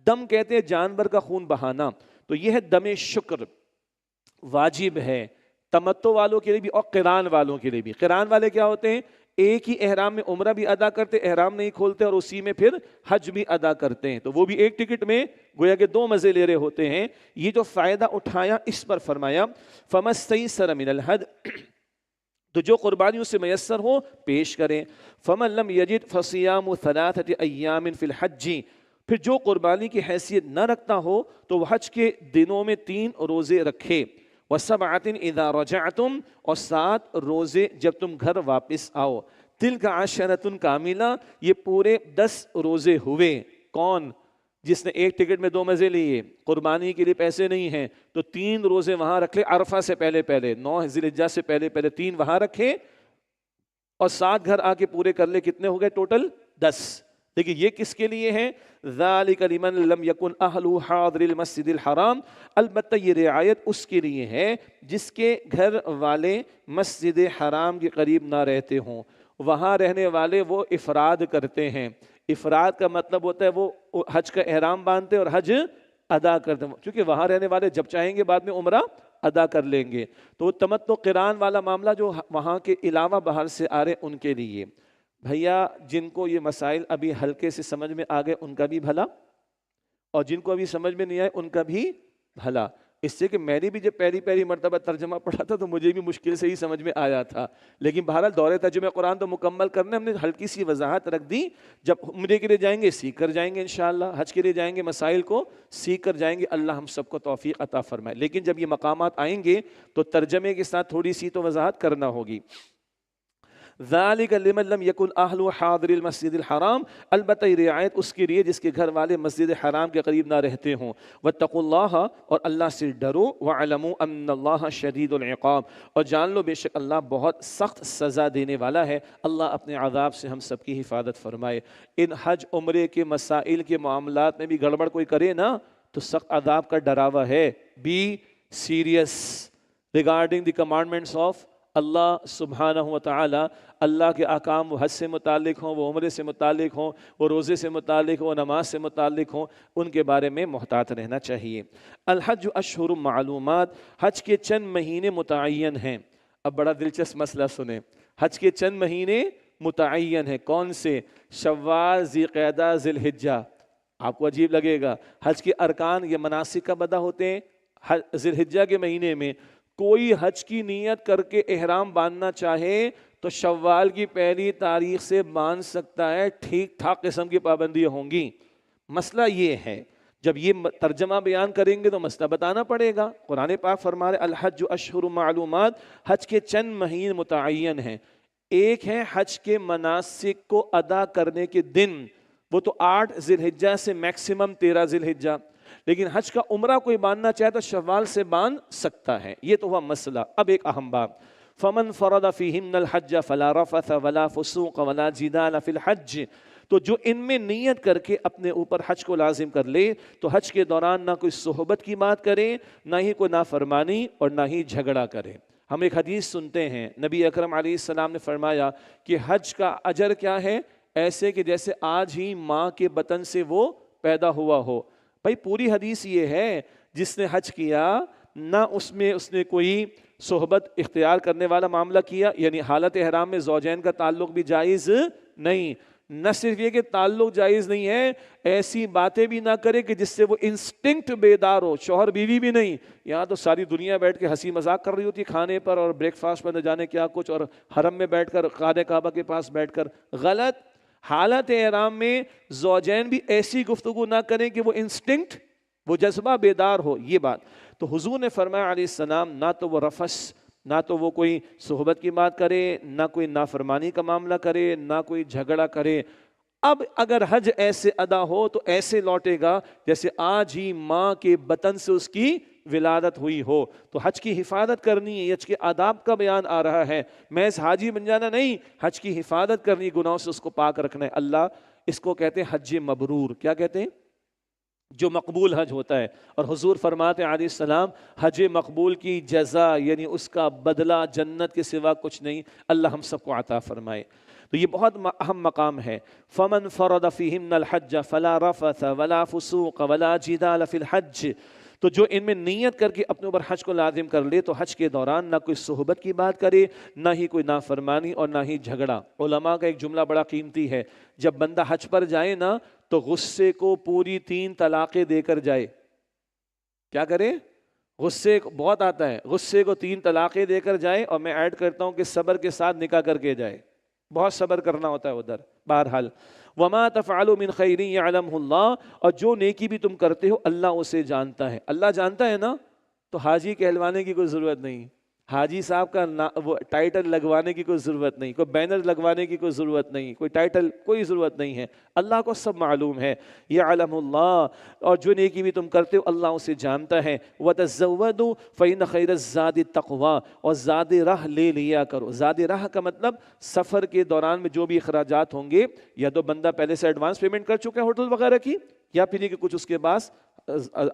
دم کہتے ہیں جانور کا خون بہانا۔ تو یہ ہے دم شکر، واجب ہے تمتع والوں کے لیے بھی اور قران والوں کے لیے بھی۔ قران والے کیا ہوتے ہیں؟ ایک ہی احرام میں عمرہ بھی ادا کرتے، احرام نہیں کھولتے، اور اسی میں پھر حج بھی ادا کرتے ہیں، تو وہ بھی ایک ٹکٹ میں گویا کہ 2 مزے لے رہے ہوتے ہیں۔ یہ جو فائدہ اٹھایا اس پر فرمایا فَمَسْتَيْسَرَ مِنَ الْهَدْيِ، تو جو قربانی اس سے میسر ہو پیش کریں. فمن لم یجد فصیام ثلاثۃ ایام فی الحج، پھر جو قربانی کی حیثیت نہ رکھتا ہو تو وہ حج کے دنوں میں 3 روزے رکھے. وسبعۃ اذا رجعتم، اور 7 روزے جب تم گھر واپس آؤ. تلک عشرۃ کاملہ، یہ پورے 10 روزے ہوئے. کون؟ جس نے ایک ٹکٹ میں 2 مزے لیے، قربانی کے لیے پیسے نہیں ہیں تو 3 روزے وہاں رکھ لے عرفہ سے پہلے پہلے، 9 ذی الحجہ سے پہلے پہلے 3 وہاں رکھے اور 7 گھر آ کے پورے کر لے. کتنے ہو گئے ٹوٹل؟ 10. لیکن یہ کس کے لیے ہے؟ ذالک لمن لم یکن اہلہ حاضر المسجد الحرام، البتہ یہ رعایت اس کے لیے ہے جس کے گھر والے مسجد حرام کے قریب نہ رہتے ہوں. وہاں رہنے والے وہ افراد کرتے ہیں. افراد کا مطلب ہوتا ہے وہ حج کا احرام باندھتے اور حج ادا کرتے ہیں، کیونکہ وہاں رہنے والے جب چاہیں گے بعد میں عمرہ ادا کر لیں گے. تو تمتع قران والا معاملہ جو وہاں کے علاوہ باہر سے آ رہے ان کے لیے. بھیا جن کو یہ مسائل ابھی ہلکے سے سمجھ میں آ گئے ان کا بھی بھلا، اور جن کو ابھی سمجھ میں نہیں آئے ان کا بھی بھلا. اس سے کہ میں نے بھی جب پہلی مرتبہ ترجمہ پڑھا تھا تو مجھے بھی مشکل سے ہی سمجھ میں آیا تھا، لیکن بہرحال دورے ترجمہ قرآن تو مکمل کرنے ہم نے ہلکی سی وضاحت رکھ دی. جب عمرے کے لیے جائیں گے سیکھ کر جائیں گے انشاءاللہ، حج کے لیے جائیں گے مسائل کو سیکھ کر جائیں گے. اللہ ہم سب کو توفیق عطا فرمائے. لیکن جب یہ مقامات آئیں گے تو ترجمے کے ساتھ تھوڑی سی تو وضاحت کرنا ہوگی. ذالک لمن لم یکن اہلہ حاضر المسجد الحرام، البتہ یہ رعایت اس کے لیے جس کے گھر والے مسجد حرام کے قریب نہ رہتے ہوں. واتقوا اللہ، اور اللہ سے ڈرو. واعلموا ان اللہ شدید العقاب، اور جان لو بے شک اللہ بہت سخت سزا دینے والا ہے. اللہ اپنے عذاب سے ہم سب کی حفاظت فرمائے. ان حج عمرے کے مسائل کے معاملات میں بھی گڑبڑ کوئی کرے نا تو سخت عذاب کا ڈراوا ہے. Be serious regarding the commandments of Allah سبحانہ و تعالی. اللہ کے احکام وہ حج سے متعلق ہوں، وہ عمرے سے متعلق ہوں، وہ روزے سے متعلق ہوں، وہ نماز سے متعلق ہوں، ان کے بارے میں محتاط رہنا چاہیے. الحج اشہر معلومات، حج کے چند مہینے متعین ہیں. اب بڑا دلچسپ مسئلہ سنیں، حج کے چند مہینے متعین ہیں. کون سے؟ شوال، ذی قعدہ، ذی الحجہ. آپ کو عجیب لگے گا، حج کے ارکان یا مناسک کب ادا ہوتے ہیں؟ ذی الحجہ کے مہینے میں. کوئی حج کی نیت کر کے احرام باندھنا چاہے تو شوال کی 1 تاریخ سے باندھ سکتا ہے، ٹھیک ٹھاک قسم کی پابندیاں ہوں گی. مسئلہ یہ ہے جب یہ ترجمہ بیان کریں گے تو مسئلہ بتانا پڑے گا. قرآن پاک فرما رہے الحج اشہر معلومات، حج کے چند مہینے متعین ہیں. ایک ہے حج کے مناسک کو ادا کرنے کے دن، وہ تو 8 ذی الحجہ سے میکسیمم 13 ذی الحجہ. لیکن حج کا عمرہ کوئی باندھنا چاہے تو شوال سے باندھ سکتا ہے. یہ تو ہوا مسئلہ. اب ایک اہم بات، فمن فرض فیہن الحج فلا رفث ولا فسوق ولا جدال فی الحج، تو جو ان میں نیت کر کے اپنے اوپر حج کو لازم کر لے تو حج کے دوران نہ کوئی صحبت کی بات کرے، نہ ہی کوئی نافرمانی اور نہ ہی جھگڑا کرے. ہم ایک حدیث سنتے ہیں، نبی اکرم علیہ السلام نے فرمایا کہ حج کا اجر کیا ہے؟ ایسے کہ جیسے آج ہی ماں کے بطن سے وہ پیدا ہوا ہو. بھائی پوری حدیث یہ ہے جس نے حج کیا نہ اس میں اس نے کوئی صحبت اختیار کرنے والا معاملہ کیا، یعنی حالت احرام میں زوجین کا تعلق بھی جائز نہیں. نہ صرف یہ کہ تعلق جائز نہیں ہے، ایسی باتیں بھی نہ کرے کہ جس سے وہ انسٹنکٹ بیدار ہو. شوہر بیوی بھی نہیں، یہاں تو ساری دنیا بیٹھ کے ہنسی مذاق کر رہی ہوتی ہے کھانے پر اور بریک فاسٹ پر نہ جانے کیا کچھ، اور حرم میں بیٹھ کر خانہ کعبہ کے پاس بیٹھ کر. غلط. حالت احرام میں زوجین بھی ایسی گفتگو نہ کریں کہ وہ انسٹنکٹ، وہ جذبہ بیدار ہو. یہ بات تو حضور نے فرمایا علیہ السلام، نہ تو وہ رفث، نہ تو وہ کوئی صحبت کی بات کرے، نہ کوئی نافرمانی کا معاملہ کرے، نہ کوئی جھگڑا کرے. اب اگر حج ایسے ادا ہو تو ایسے لوٹے گا جیسے آج ہی ماں کے بطن سے اس کی ولادت ہوئی ہو. تو حج کی حفاظت کرنی ہے، حج کے آداب کا بیان آ رہا ہے. محض حاجی بن جانا نہیں، حج کی حفاظت کرنی، گناہوں سے اس کو پاک رکھنا ہے. اللہ اس کو کہتے ہیں حج مبرور. کیا کہتے ہیں؟ جو مقبول حج ہوتا ہے. اور حضور فرماتے ہیں علیہ السلام، حج مقبول کی جزا یعنی اس کا بدلہ جنت کے سوا کچھ نہیں. اللہ ہم سب کو عطا فرمائے. تو یہ بہت اہم مقام ہے. فمن فرض فیہن الحج فلا رفث ولا فسوق ولا جدال فی الحج، تو جو ان میں نیت کر کے اپنے اوپر حج کو لازم کر لے تو حج کے دوران نہ کوئی صحبت کی بات کرے، نہ ہی کوئی نافرمانی اور نہ ہی جھگڑا. علماء کا ایک جملہ بڑا قیمتی ہے، جب بندہ حج پر جائے نا تو غصے کو پوری 3 طلاقیں دے کر جائے. کیا کرے؟ غصے بہت آتا ہے، غصے کو 3 طلاقیں دے کر جائے، اور میں ایڈ کرتا ہوں کہ صبر کے ساتھ نکاح کر کے جائے، بہت صبر کرنا ہوتا ہے ادھر۔ بہرحال وما تفعلوا من خیر یعلمہ اللہ، اور جو نیکی بھی تم کرتے ہو اللہ اسے جانتا ہے۔ اللہ جانتا ہے نا، تو حاجی کہلوانے کی کوئی ضرورت نہیں، حاجی صاحب کا وہ ٹائٹل لگوانے کی کوئی ضرورت نہیں، کوئی بینر لگوانے کی کوئی ضرورت نہیں، کوئی ٹائٹل کوئی ضرورت نہیں ہے، اللہ کو سب معلوم ہے۔ یعلم اللہ، اور جو نیکی بھی تم کرتے ہو اللہ اسے جانتا ہے۔ وتزودوا فإن خیر الزاد التقوی، اور زاد راہ لے لیا کرو۔ زاد راہ کا مطلب سفر کے دوران میں جو بھی اخراجات ہوں گے، یا تو بندہ پہلے سے ایڈوانس پیمنٹ کر چکا ہے ہوٹل وغیرہ کی، یا پھر یہ کہ کچھ اس کے پاس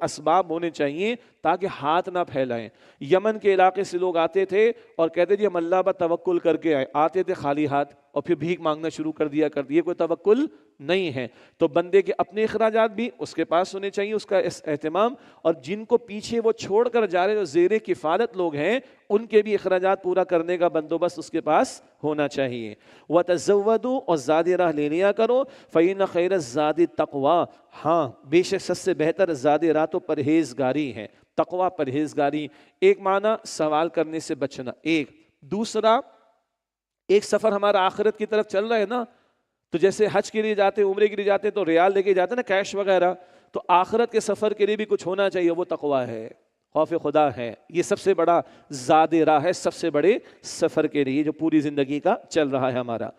اسباب ہونے چاہیے تاکہ ہاتھ نہ پھیلائیں۔ یمن کے علاقے سے لوگ آتے تھے اور کہتے جی ہم اللہ پر توکل کر کے آئے، آتے تھے خالی ہاتھ اور پھر بھیک مانگنا شروع کر دیا یہ کوئی توکل نہیں ہے۔ تو بندے کے اپنے اخراجات بھی اس کے پاس ہونے چاہیے، اس کا اہتمام، اور جن کو پیچھے وہ چھوڑ کر جا رہے جو زیر کفالت لوگ ہیں ان کے بھی اخراجات پورا کرنے کا بندوبست اس کے پاس ہونا چاہیے۔ وَتَزَوَّدُوا، اور زاد راہ لے لیا کرو۔ فَإِنَّ خَيْرَ الزَّادِ التَّقْوَىٰ، ہاں بے شک سب سے بہتر زاد راہ تو پرہیزگاری ہے۔ تقویٰ پرہیزگاری، ایک معنی سوال کرنے سے بچنا، ایک دوسرا ایک سفر ہمارا آخرت کی طرف چل رہا ہے نا، تو جیسے حج کے لیے جاتے ہیں، عمرے کے لیے جاتے ہیں تو ریال لے کے جاتے ہیں نا، کیش وغیرہ، تو آخرت کے سفر کے لیے بھی کچھ ہونا چاہیے، وہ تقویٰ ہے، خوف خدا ہے۔ یہ سب سے بڑا زاد راہ ہے سب سے بڑے سفر کے لیے جو پوری زندگی کا چل رہا ہے ہمارا۔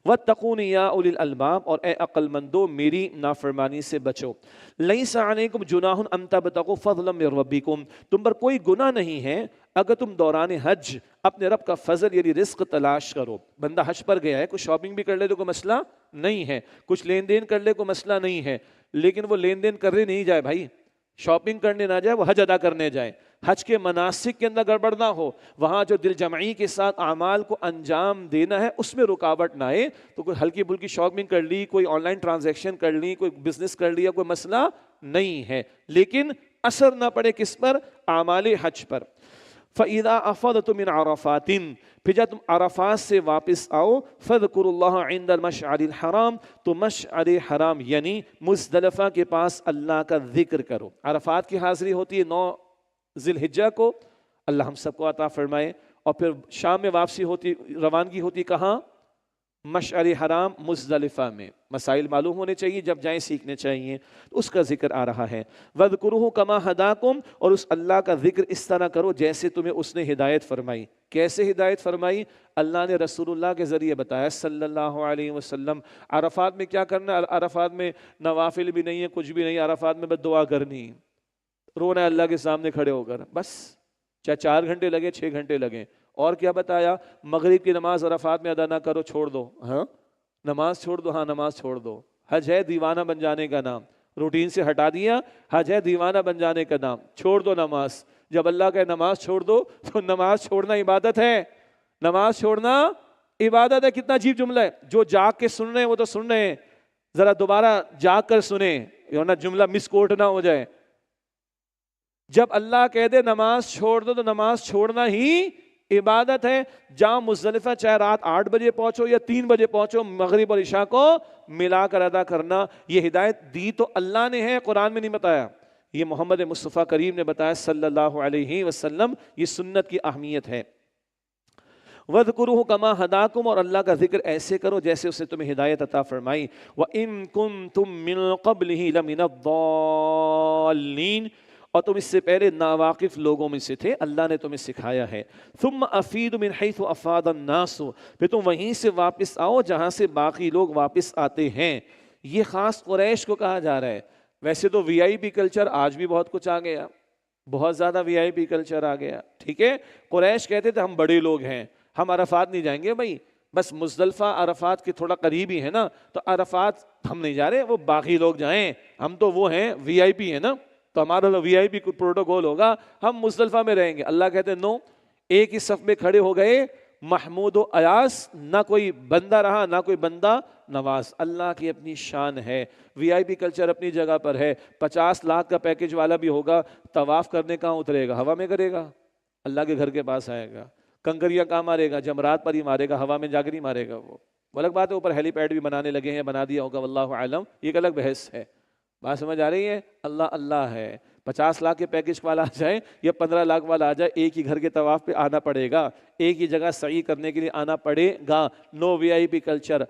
وَاتَّقُونِ يَا أُولِي الْأَلْبَابِ، اور اے عقل مندو میری نافرمانی سے بچو۔ لَيْسَ عَلَيْكُمْ جُنَاحٌ أَن تَبْتَغُوا فَضْلًا مِّن رَّبِّكُمْ، تم پر کوئی گناہ نہیں ہے اگر تم دوران حج اپنے رب کا فضل یعنی رزق تلاش کرو۔ بندہ حج پر گیا ہے، کچھ شاپنگ بھی کر لے تو کوئی مسئلہ نہیں ہے، کچھ لین دین کر لے کوئی مسئلہ نہیں ہے، لیکن وہ لین دین کرنے نہیں جائے بھائی، شاپنگ کرنے نہ جائے، وہ حج ادا کرنے جائے۔ حج کے مناسک کے اندر گڑبڑ نہ ہو، وہاں جو دل جمعی کے ساتھ اعمال کو انجام دینا ہے اس میں رکاوٹ نہ آئے، تو کوئی ہلکی پھلکی شاپنگ کر لی، کوئی آن لائن ٹرانزیکشن کر لی، کوئی بزنس کر لیا، کوئی مسئلہ نہیں ہے، لیکن اثر نہ پڑے کس پر؟ اعمال حج پر۔ فَإِذَا أَفَضْتُم مِّنْ عَرَفَاتٍ، پھر جب تم عرفات سے واپس آؤ، فَاذْكُرُوا اللَّهَ عِندَ الْمَشْعَرِ الْحَرَامِ، تو مشعر حرام یعنی مزدلفہ کے پاس اللہ کا ذکر کرو۔ عرفات کی حاضری ہوتی ہے 9 ذی الحجہ کو، اللہ ہم سب کو عطا فرمائے، اور پھر شام میں واپسی ہوتی، روانگی ہوتی کہاں؟ مشعر حرام مزدلفہ میں۔ مسائل معلوم ہونے چاہیے، جب جائیں سیکھنے چاہیے، اس کا ذکر آ رہا ہے۔ وَاذْكُرُوهُ كَمَا هَدَاكُمْ، اور اس اللہ کا ذکر اس طرح کرو جیسے تمہیں اس نے ہدایت فرمائی۔ کیسے ہدایت فرمائی؟ اللہ نے رسول اللہ کے ذریعے بتایا صلی اللہ علیہ وسلم۔ عرفات میں کیا کرنا ہے؟ عرفات میں نوافل بھی نہیں ہے، کچھ بھی نہیں، عرفات میں بس دعا کرنی، رونا ہے اللہ کے سامنے کھڑے ہو کر، بس، چاہے 4 گھنٹے لگے 6 گھنٹے لگیں۔ اور کیا بتایا؟ مغرب کی نماز عرفات میں ادا نہ کرو، چھوڑ دو، ہاں نماز چھوڑ دو، ہاں نماز چھوڑ دو۔ حج ہے دیوانہ بن جانے کا نام، روٹین سے ہٹا دیا، حج ہے دیوانہ بن جانے کا نام، چھوڑ دو نماز۔ جب اللہ کہ نماز چھوڑ دو تو نماز چھوڑنا عبادت ہے، نماز چھوڑنا عبادت ہے۔ کتنا عجیب جملہ ہے، جو جاگ کے سن رہے ہیں وہ تو سن رہے ہیں، ذرا دوبارہ جاگ کر سنیں ورنہ جملہ مس کوٹ نہ ہو جائے۔ جب اللہ کہہ دے نماز چھوڑ دو تو نماز چھوڑنا ہی عبادت ہے۔ جہاں مزدلفہ چاہے رات 8 بجے پہنچو یا 3 بجے پہنچو، مغرب اور عشاء کو ملا کر ادا کرنا۔ یہ ہدایت دی تو اللہ نے ہے، قرآن میں نہیں بتایا، یہ محمد مصطفیٰ کریم نے بتایا صلی اللہ علیہ وسلم۔ یہ سنت کی اہمیت ہے۔ وَاذْكُرُوهُ كَمَا هَدَاكُمْ، اور اللہ کا ذکر ایسے کرو جیسے اس نے تمہیں ہدایت عطا فرمائی۔ وَإِن كُنتُم مِّن قَبْلِهِ لَمِنَ الضَّالِّينَ، اور تم اس سے پہلے ناواقف لوگوں میں سے تھے، اللہ نے تمہیں سکھایا ہے۔ ثُمَّ أَفِيدُوا مِنْ حَيْثُ أَفَاضَ النَّاسُ، پھر تم وہیں سے واپس آؤ جہاں سے باقی لوگ واپس آتے ہیں۔ یہ خاص قریش کو کہا جا رہا ہے۔ ویسے تو وی آئی پی کلچر آج بھی بہت کچھ آ گیا، بہت زیادہ وی آئی پی کلچر آ گیا، ٹھیک ہے۔ قریش کہتے تھے ہم بڑے لوگ ہیں، ہم عرفات نہیں جائیں گے بھائی، بس مزدلفہ عرفات کے تھوڑا قریب ہی ہے نا، تو عرفات ہم نہیں جا رہے، وہ باقی لوگ جائیں، ہم تو وہ ہیں وی آئی پی ہے نا، تو ہمارا وی آئی پی پروٹوکول ہوگا، ہم مزدلفہ میں رہیں گے۔ اللہ کہتے ہیں نو، ایک ہی صف میں کھڑے ہو گئے محمود و ایاس، نہ کوئی بندہ رہا نہ کوئی بندہ نواز۔ اللہ کی اپنی شان ہے، وی آئی پی کلچر اپنی جگہ پر ہے۔ 50 لاکھ کا پیکج والا بھی ہوگا، طواف کرنے کہاں اترے گا؟ ہوا میں کرے گا، اللہ کے گھر کے پاس آئے گا۔ کنکریاں کہاں مارے گا؟ جمرات پر ہی مارے گا، ہوا میں جا کر ہی مارے گا۔ وہ الگ بات ہے، اوپر ہیلی پیڈ بھی بنانے لگے ہیں، بنا دیا ہوگا، واللہ عالم، یہ ایک الگ بحث ہے۔ بات سمجھ آ رہی ہے؟ اللہ اللہ ہے۔ 50 لاکھ کے پیکج والا آ جائے یا 15 لاکھ والا آ جائے، ایک ہی گھر کے طواف پہ آنا پڑے گا، ایک ہی جگہ سعی کرنے کے لیے آنا پڑے گا. نو وی آئی پی کلچر.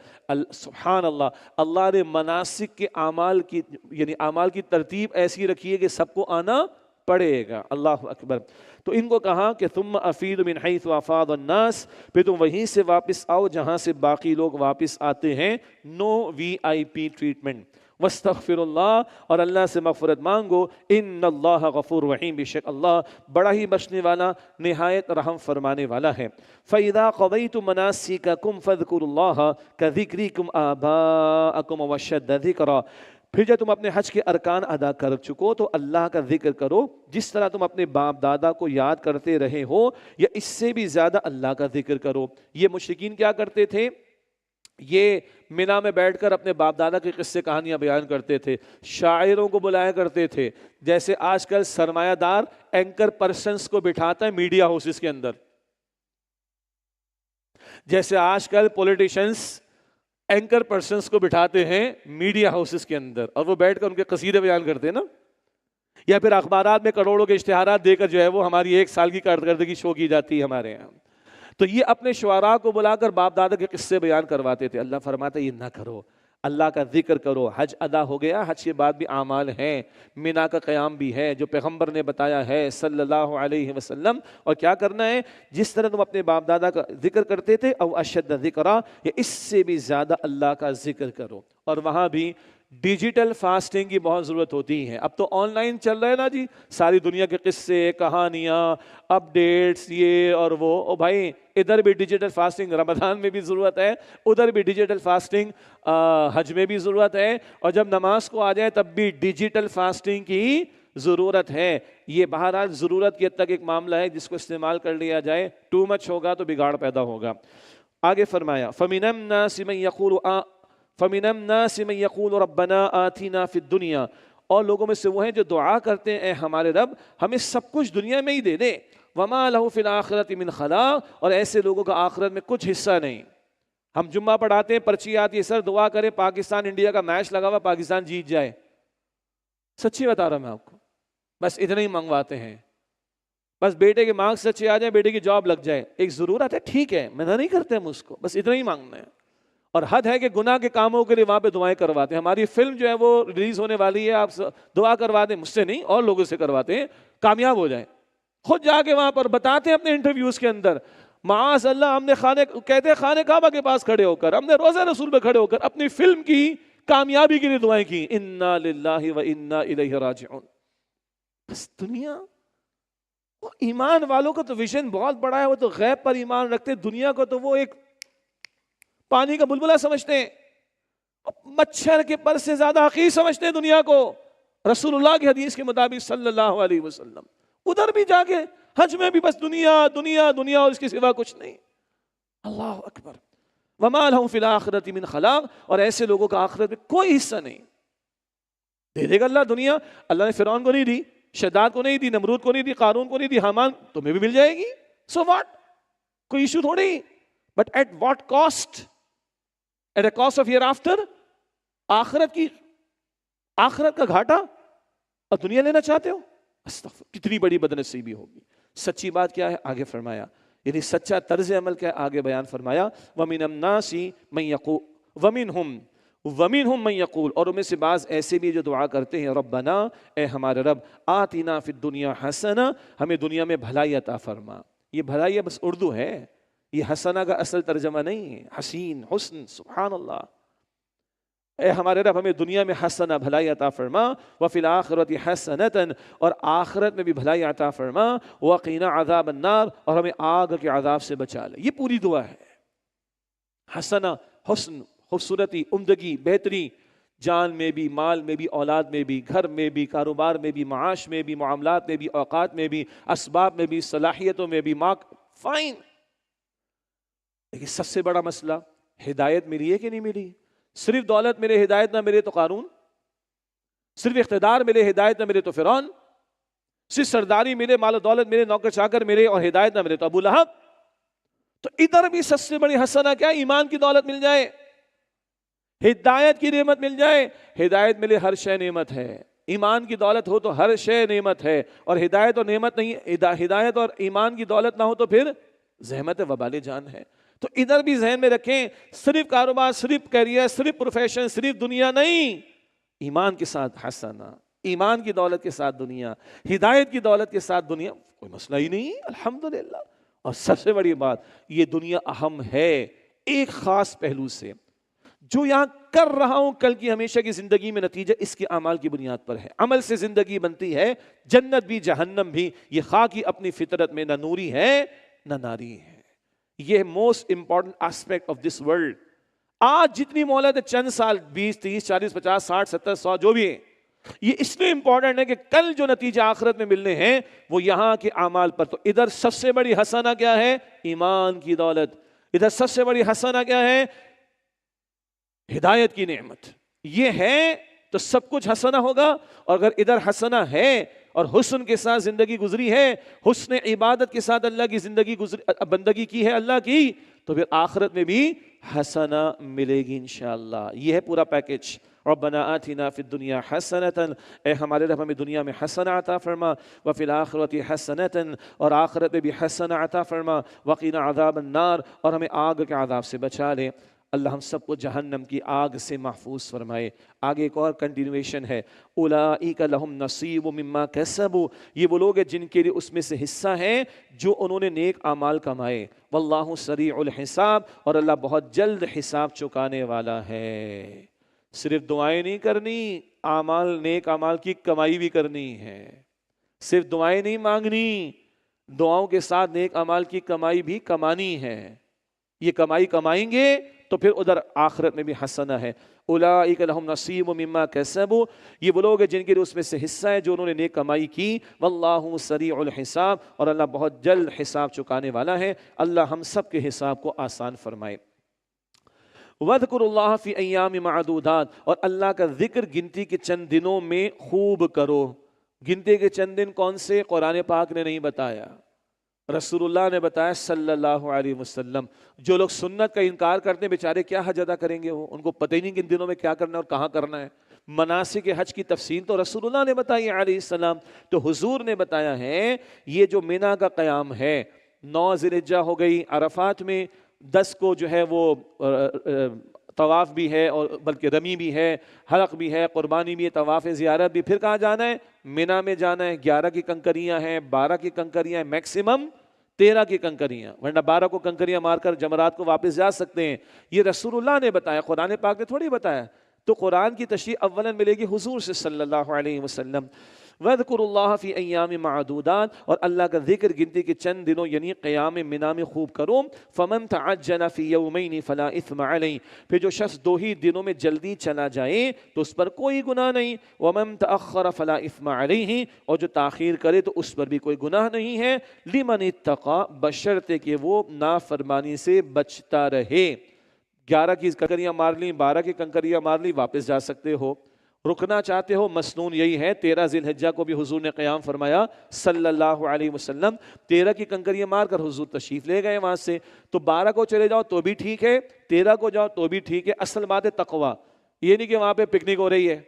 سبحان اللہ، اللہ نے مناسک کے اعمال کی یعنی اعمال کی ترتیب ایسی رکھی ہے کہ سب کو آنا پڑے گا. اللہ اکبر. تو ان کو کہا کہ ثم افیض من حیث افاض الناس، پھر تم وہیں سے واپس آؤ جہاں سے باقی لوگ واپس آتے ہیں. نو وی آئی پی ٹریٹمنٹ. واستغفر اللہ، اور اللہ سے مغفرت مانگو. ان اللہ غفور رحیم، بے شک اللہ بڑا ہی بخشنے والا نہایت رحم فرمانے والا ہے. فَإِذَا قَضَيْتُم مَنَاسِكَكُمْ فَاذْكُرُوا اللَّهَ كَذِكْرِكُمْ آبَاءَكُمْ وَأَشَدَّ ذِكْرًا. پھر جب تم اپنے حج کے ارکان ادا کر چکو تو اللہ کا ذکر کرو جس طرح تم اپنے باپ دادا کو یاد کرتے رہے ہو، یا اس سے بھی زیادہ اللہ کا ذکر کرو. یہ مشرکین کیا کرتے تھے؟ یہ مینا میں بیٹھ کر اپنے باپ دادا کے قصے کہانیاں بیان کرتے تھے، شاعروں کو بلایا کرتے تھے، جیسے آج کل سرمایہ دار اینکر پرسنز کو بٹھاتا ہے میڈیا ہاؤسز کے اندر، جیسے آج کل پولیٹیشنز اینکر پرسنز کو بٹھاتے ہیں میڈیا ہاؤسز کے اندر اور وہ بیٹھ کر ان کے قصیدے بیان کرتے ہیں نا، یا پھر اخبارات میں کروڑوں کے اشتہارات دے کر جو ہے وہ ہماری 1 سال کی کارکردگی شو کی جاتی ہے ہمارے یہاں. تو یہ اپنے شعراء کو بلا کر باپ دادا کے قصے بیان کرواتے تھے. اللہ فرماتا ہے یہ نہ کرو، اللہ کا ذکر کرو. حج ادا ہو گیا، حج کے بعد بھی اعمال ہیں، مینا کا قیام بھی ہے جو پیغمبر نے بتایا ہے صلی اللہ علیہ وسلم. اور کیا کرنا ہے؟ جس طرح تم اپنے باپ دادا کا ذکر کرتے تھے، او اشد ذکرا، یا اس سے بھی زیادہ اللہ کا ذکر کرو. اور وہاں بھی ڈیجیٹل فاسٹنگ کی بہت ضرورت ہوتی ہے. اب تو آن لائن چل رہا ہے نا جی، ساری دنیا کے قصے کہانیاں اپڈیٹس یہ اور وہ. او بھائی ادھر بھی ڈیجیٹل فاسٹنگ رمضان میں بھی ضرورت ہے، ادھر بھی ڈیجیٹل فاسٹنگ حج میں بھی ضرورت ہے، اور جب نماز کو آ جائے تب بھی ڈیجیٹل فاسٹنگ کی ضرورت ہے. یہ بہرحال ضرورت کی حد تک ایک معاملہ ہے جس کو استعمال کر لیا جائے، ٹو مچ ہوگا تو بگاڑ پیدا ہوگا. آگے فرمایا فَمِنَ النَّاسِ مَن يَقُولُ رَبَّنَا آتِنَا فِي الدُّنْيَا، اور لوگوں میں سے وہ ہیں جو دعا کرتے ہیں اے ہمارے رب ہمیں سب کچھ دنیا میں ہی دے دے. وَمَا لَهُ فِي الْآخِرَةِ مِنْ خَلَاقٍ، اور ایسے لوگوں کا آخرت میں کچھ حصہ نہیں. ہم جمعہ پڑھاتے ہیں، پرچی آتی ہے، سر دعا کریں پاکستان انڈیا کا میچ لگا ہوا پاکستان جیت جائے. سچی بتا رہا میں آپ کو، بس اتنا ہی منگواتے ہیں، بس بیٹے کے مارکس اچھے آ جائیں، بیٹے کی جاب لگ جائے. ایک ضرورت ہے، ٹھیک ہے، منع نہیں کرتے ہم اس کو، بس اتنا ہی مانگنا ہے. اور حد ہے کہ گناہ کے کاموں کے لیے وہاں پہ دعائیں کرواتے ہیں. ہماری فلم جو ہے وہ ریلیز ہونے والی ہے، آپ دعا کروا دیں، مجھ سے نہیں اور لوگوں سے کرواتے ہیں، کامیاب ہو جائیں. خود جا کے وہاں پر بتاتے ہیں اپنے انٹرویوز کے اندر، معاذ اللہ ہم نے کہتے ہیں خانہ کعبہ کے پاس کھڑے ہو کر، ہم نے روزہ رسول پہ کھڑے ہو کر اپنی فلم کی کامیابی کے لیے دعائیں کی. انا للہ و انا الیہ راجعون. بس دنیا، وہ ایمان والوں کا تو ویژن بہت بڑا ہے، وہ تو غیب پر ایمان رکھتے ہیں. دنیا کو تو وہ ایک پانی کا بلبلہ سمجھتے ہیں، مچھر کے پر سے زیادہ حقیر سمجھتے ہیں دنیا کو. رسول اللہ کی حدیث کے مطابق صلی اللہ علیہ وسلم ادھر بھی جا کے حج میں بھی بس دنیا دنیا دنیا اور اس کے سوا کچھ نہیں. اللہ اکبر. وما لهم فی الآخرۃ من خلاق، اور ایسے لوگوں کا آخرت میں کوئی حصہ نہیں. دے دے گا اللہ دنیا. اللہ نے فرعون کو نہیں دی، شداد کو نہیں دی، نمرود کو نہیں دی، قارون کو نہیں دی، حامان تمہیں بھی مل جائے گی. سو واٹ، کوئی ایشو تھوڑی. But at what cost? At a cost of hereafter. آخرت کا گھاٹا اور دنیا لینا چاہتے ہو؟ استغفر، کتنی بڑی بدنصیبی ہوگی. سچی بات کیا ہے؟ آگے فرمایا، یعنی سچا طرز عمل کیا ہے؟ آگے بیان فرمایا وَمِنَ النَّاسِ مَن يَقُولُ وَمِنْهُمْ مَن يَقُولُ، اور ان میں سے بعض ایسے بھی جو دعا کرتے ہیں ربنا، اے ہمارے رب، آتنا فی الدنیا حسنہ، ہمیں دنیا میں بھلائی عطا فرما. یہ بھلائی بس اردو ہے، یہ حسنہ کا اصل ترجمہ نہیں ہے. حسین، حسن، سبحان اللہ. اے ہمارے رب ہمیں دنیا میں حسنہ بھلائی عطا فرما، وفی الآخرۃ حسنۃ، اور آخرت میں بھی بھلائی عطا فرما، وقنا عذاب النار، اور ہمیں آگ کے عذاب سے بچا لے. یہ پوری دعا ہے. حسنہ، حسن، خوبصورتی، عمدگی، بہتری، جان میں بھی، مال میں بھی، اولاد میں بھی، گھر میں بھی، کاروبار میں بھی، معاش میں بھی، معاملات میں بھی، اوقات میں بھی، اسباب میں بھی، صلاحیتوں میں بھی. فائن. لیکن سب سے بڑا مسئلہ، ہدایت ملی ہے کہ نہیں ملی؟ صرف دولت ملے ہدایت نہ ملے تو قارون، صرف اقتدار ملے ہدایت نہ ملے تو فرعون، صرف سرداری ملے، مال و دولت ملے، نوکر چاکر ملے اور ہدایت نہ ملے تو ابو لہب. تو ادھر بھی سب سے بڑی حسنہ کیا؟ ایمان کی دولت مل جائے، ہدایت کی نعمت مل جائے. ہدایت ملے ہر شے نعمت ہے، ایمان کی دولت ہو تو ہر شے نعمت ہے، اور ہدایت اور نعمت نہیں، ہدایت اور ایمان کی دولت نہ ہو تو پھر زحمت وبال جان ہے۔ تو ادھر بھی ذہن میں رکھیں، صرف کاروبار، صرف کیریئر، صرف پروفیشن، صرف دنیا نہیں، ایمان کے ساتھ حسنہ، ایمان کی دولت کے ساتھ دنیا، ہدایت کی دولت کے ساتھ دنیا، کوئی مسئلہ ہی نہیں، الحمدللہ۔ اور سب سے بڑی بات، یہ دنیا اہم ہے ایک خاص پہلو سے، جو یہاں کر رہا ہوں کل کی ہمیشہ کی زندگی میں نتیجہ اس کے اعمال کی بنیاد پر ہے۔ عمل سے زندگی بنتی ہے، جنت بھی جہنم بھی، یہ خاکی اپنی فطرت میں نہ نوری ہے نہ ناری ہے۔ یہ most important aspect of this world. آج جتنی مہلت ہے، چند سال، 20 30 40 50 60 70 100 جو بھی ہے، یہ اس لیے امپورٹنٹ ہے کہ کل جو نتیجہ آخرت میں ملنے ہیں وہ یہاں کے اعمال پر۔ تو ادھر سب سے بڑی حسنہ کیا ہے؟ ایمان کی دولت۔ ادھر سب سے بڑی حسنہ کیا ہے؟ ہدایت کی نعمت۔ یہ ہے تو سب کچھ حسنہ ہوگا۔ اور اگر ادھر حسنہ ہے اور حسن کے ساتھ زندگی گزری ہے، حسن عبادت کے ساتھ اللہ کی زندگی بندگی کی ہے اللہ کی، تو پھر آخرت میں بھی حسنہ ملے گی انشاءاللہ۔ یہ ہے پورا پیکج۔ ربنا آتنا فی الدنیا حسنۃ، اے ہمارے رب ہمیں دنیا میں حسنہ عطا فرما، وفی الآخرۃ حسنۃ، اور آخرت میں بھی حسنہ عطا فرما، وقنا عذاب النار، اور ہمیں آگ کے عذاب سے بچا لے۔ اللہ ہم سب کو جہنم کی آگ سے محفوظ فرمائے۔ آگے ایک اور کنٹینویشن ہے، اولئک لہم نصیب مما کسبوا، یہ وہ لوگ ہیں جن کے لیے اس میں سے حصہ ہے جو انہوں نے نیک اعمال کمائے۔ واللہ سریع الحساب، اور اللہ بہت جلد حساب چکانے والا ہے۔ صرف دعائیں نہیں کرنی، اعمال، نیک اعمال کی کمائی بھی کرنی ہے۔ صرف دعائیں نہیں مانگنی، دعاؤں کے ساتھ نیک اعمال کی کمائی بھی کمانی ہے۔ یہ کمائی کمائیں گے تو پھر ادھر آخرت میں بھی حسنہ ہے۔ اولئک لہم نصیب مما کسبوا، یہ وہ لوگ ہیں جن کے لیے اس میں سے حصہ ہے جو انہوں نے نیک کمائی کی۔ واللہ سریع الحساب، اور اللہ بہت جلد حساب چکانے والا ہے۔ اللہ ہم سب کے حساب کو آسان فرمائے۔ وَاذْكُرُوا اللَّهَ فِي أَيَّامٍ مَعْدُودَاتٍ، اور اللہ کا ذکر گنتی کے چند دنوں میں خوب کرو۔ گنتی کے چند دن کون سے؟ قرآن پاک نے نہیں بتایا، رسول اللہ نے بتایا صلی اللہ علیہ وسلم۔ جو لوگ سنت کا انکار کرتے ہیں بیچارے کیا حج ادا کریں گے؟ وہ ان کو پتہ ہی نہیں کہ ان دنوں میں کیا کرنا ہے اور کہاں کرنا ہے۔ مناسک حج کی تفصیل تو رسول اللہ نے بتائی علیہ السلام، تو حضور نے بتایا ہے یہ جو مینا کا قیام ہے، 9 ذی الحجہ ہو گئی، عرفات میں 10 کو جو ہے وہ طواف بھی ہے، اور بلکہ رمی بھی ہے، حلق بھی ہے، قربانی بھی ہے، طواف زیارت بھی۔ پھر کہاں جانا ہے؟ مینا میں جانا ہے۔ 11 کی کنکریاں ہیں، 12 کی کنکریاں ہیں، میکسیمم 13 کی کنکریاں، ورنہ 12 کو کنکریاں مار کر جمرات کو واپس جا سکتے ہیں۔ یہ رسول اللہ نے بتایا، قرآن پاک نے تھوڑی بتایا۔ تو قرآن کی تشریح اولا ملے گی حضور سے صلی اللہ علیہ وسلم۔ وَاذْكُرُوا اللَّهَ فِي أَيَّامٍ مَعْدُودَاتٍ، اور اللہ کا ذکر گنتی کے چند دنوں یعنی قیام منا میں خوب کرو۔ فَمَن تَعَجَّلَ فِي يَوْمَيْنِ فَلَا إِثْمَ عَلَيْهِ، پھر جو شخص 2 ہی دنوں میں جلدی چلا جائے تو اس پر کوئی گناہ نہیں۔ وَمَن تَأَخَّرَ فَلَا إِثْمَ عَلَيْهِ، اور جو تاخیر کرے تو اس پر بھی کوئی گناہ نہیں ہے۔ لِمَنِ اتَّقَى، بشرطے کہ وہ نافرمانی سے بچتا رہے۔ 11 کی کنکریاں مار لی، 12 کی کنکریاں مار لی، واپس جا سکتے ہو۔ رکنا چاہتے ہو، مسنون یہی ہے، 13 ذی الحجہ کو بھی حضور نے قیام فرمایا صلی اللہ علیہ وسلم۔ 13 کی کنکریاں مار کر حضور تشریف لے گئے وہاں سے۔ تو 12 کو چلے جاؤ تو بھی ٹھیک ہے، 13 کو جاؤ تو بھی ٹھیک ہے۔ اصل بات ہے تقوی، یہ نہیں کہ وہاں پہ پکنک ہو رہی ہے،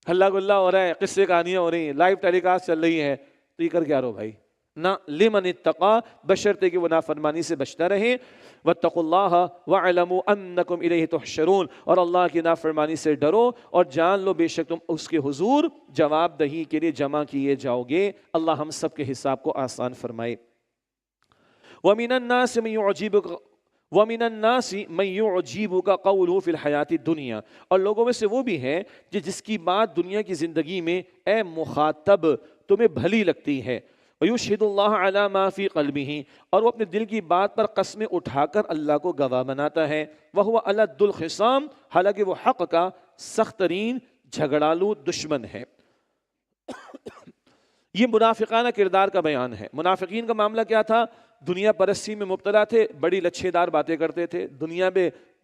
ہلا گلا ہو رہا ہے، قصے کہانیاں ہو رہی ہیں، لائیو ٹیلی کاسٹ چل رہی ہے، تو یہ کر کے آ رہو بھائی نہ۔ لمن اتقى، بشرطے کہ وہ نافرمانی سے بچتا رہے۔ واتقوا اللہ واعلموا انکم الیہ تحشرون، اور اللہ کی نافرمانی سے ڈرو اور جان لو بے شک تم اس کے حضور جواب دہی کے لیے جمع کیے جاؤ گے۔ اللہ ہم سب کے حساب کو آسان فرمائے۔ ومن الناس من يعجبك وَمِنَ النَّاسِ مَن يُعْجِبُكَ قَوْلُهُ فِي الْحَيَاةِ الدُّنْيَا، اور لوگوں میں سے وہ بھی ہے جس کی بات دنیا کی زندگی میں اے مخاطب تمہیں بھلی لگتی ہے۔ وَيُشْهِدُ اللَّهَ عَلَى مَا فِي قَلْبِهِ، اور وہ اپنے دل کی بات پر قسمیں اٹھا کر اللہ کو گواہ بناتا ہے۔ وَهُوَ أَلَدُّ الْخِصَامِ، حالانکہ وہ حق کا سخت ترین جھگڑالو دشمن ہے۔ یہ منافقانہ کردار کا بیان ہے۔ منافقین کا معاملہ کیا تھا؟ دنیا پرستی میں مبتلا تھے، بڑی لچھے دار باتیں کرتے تھے،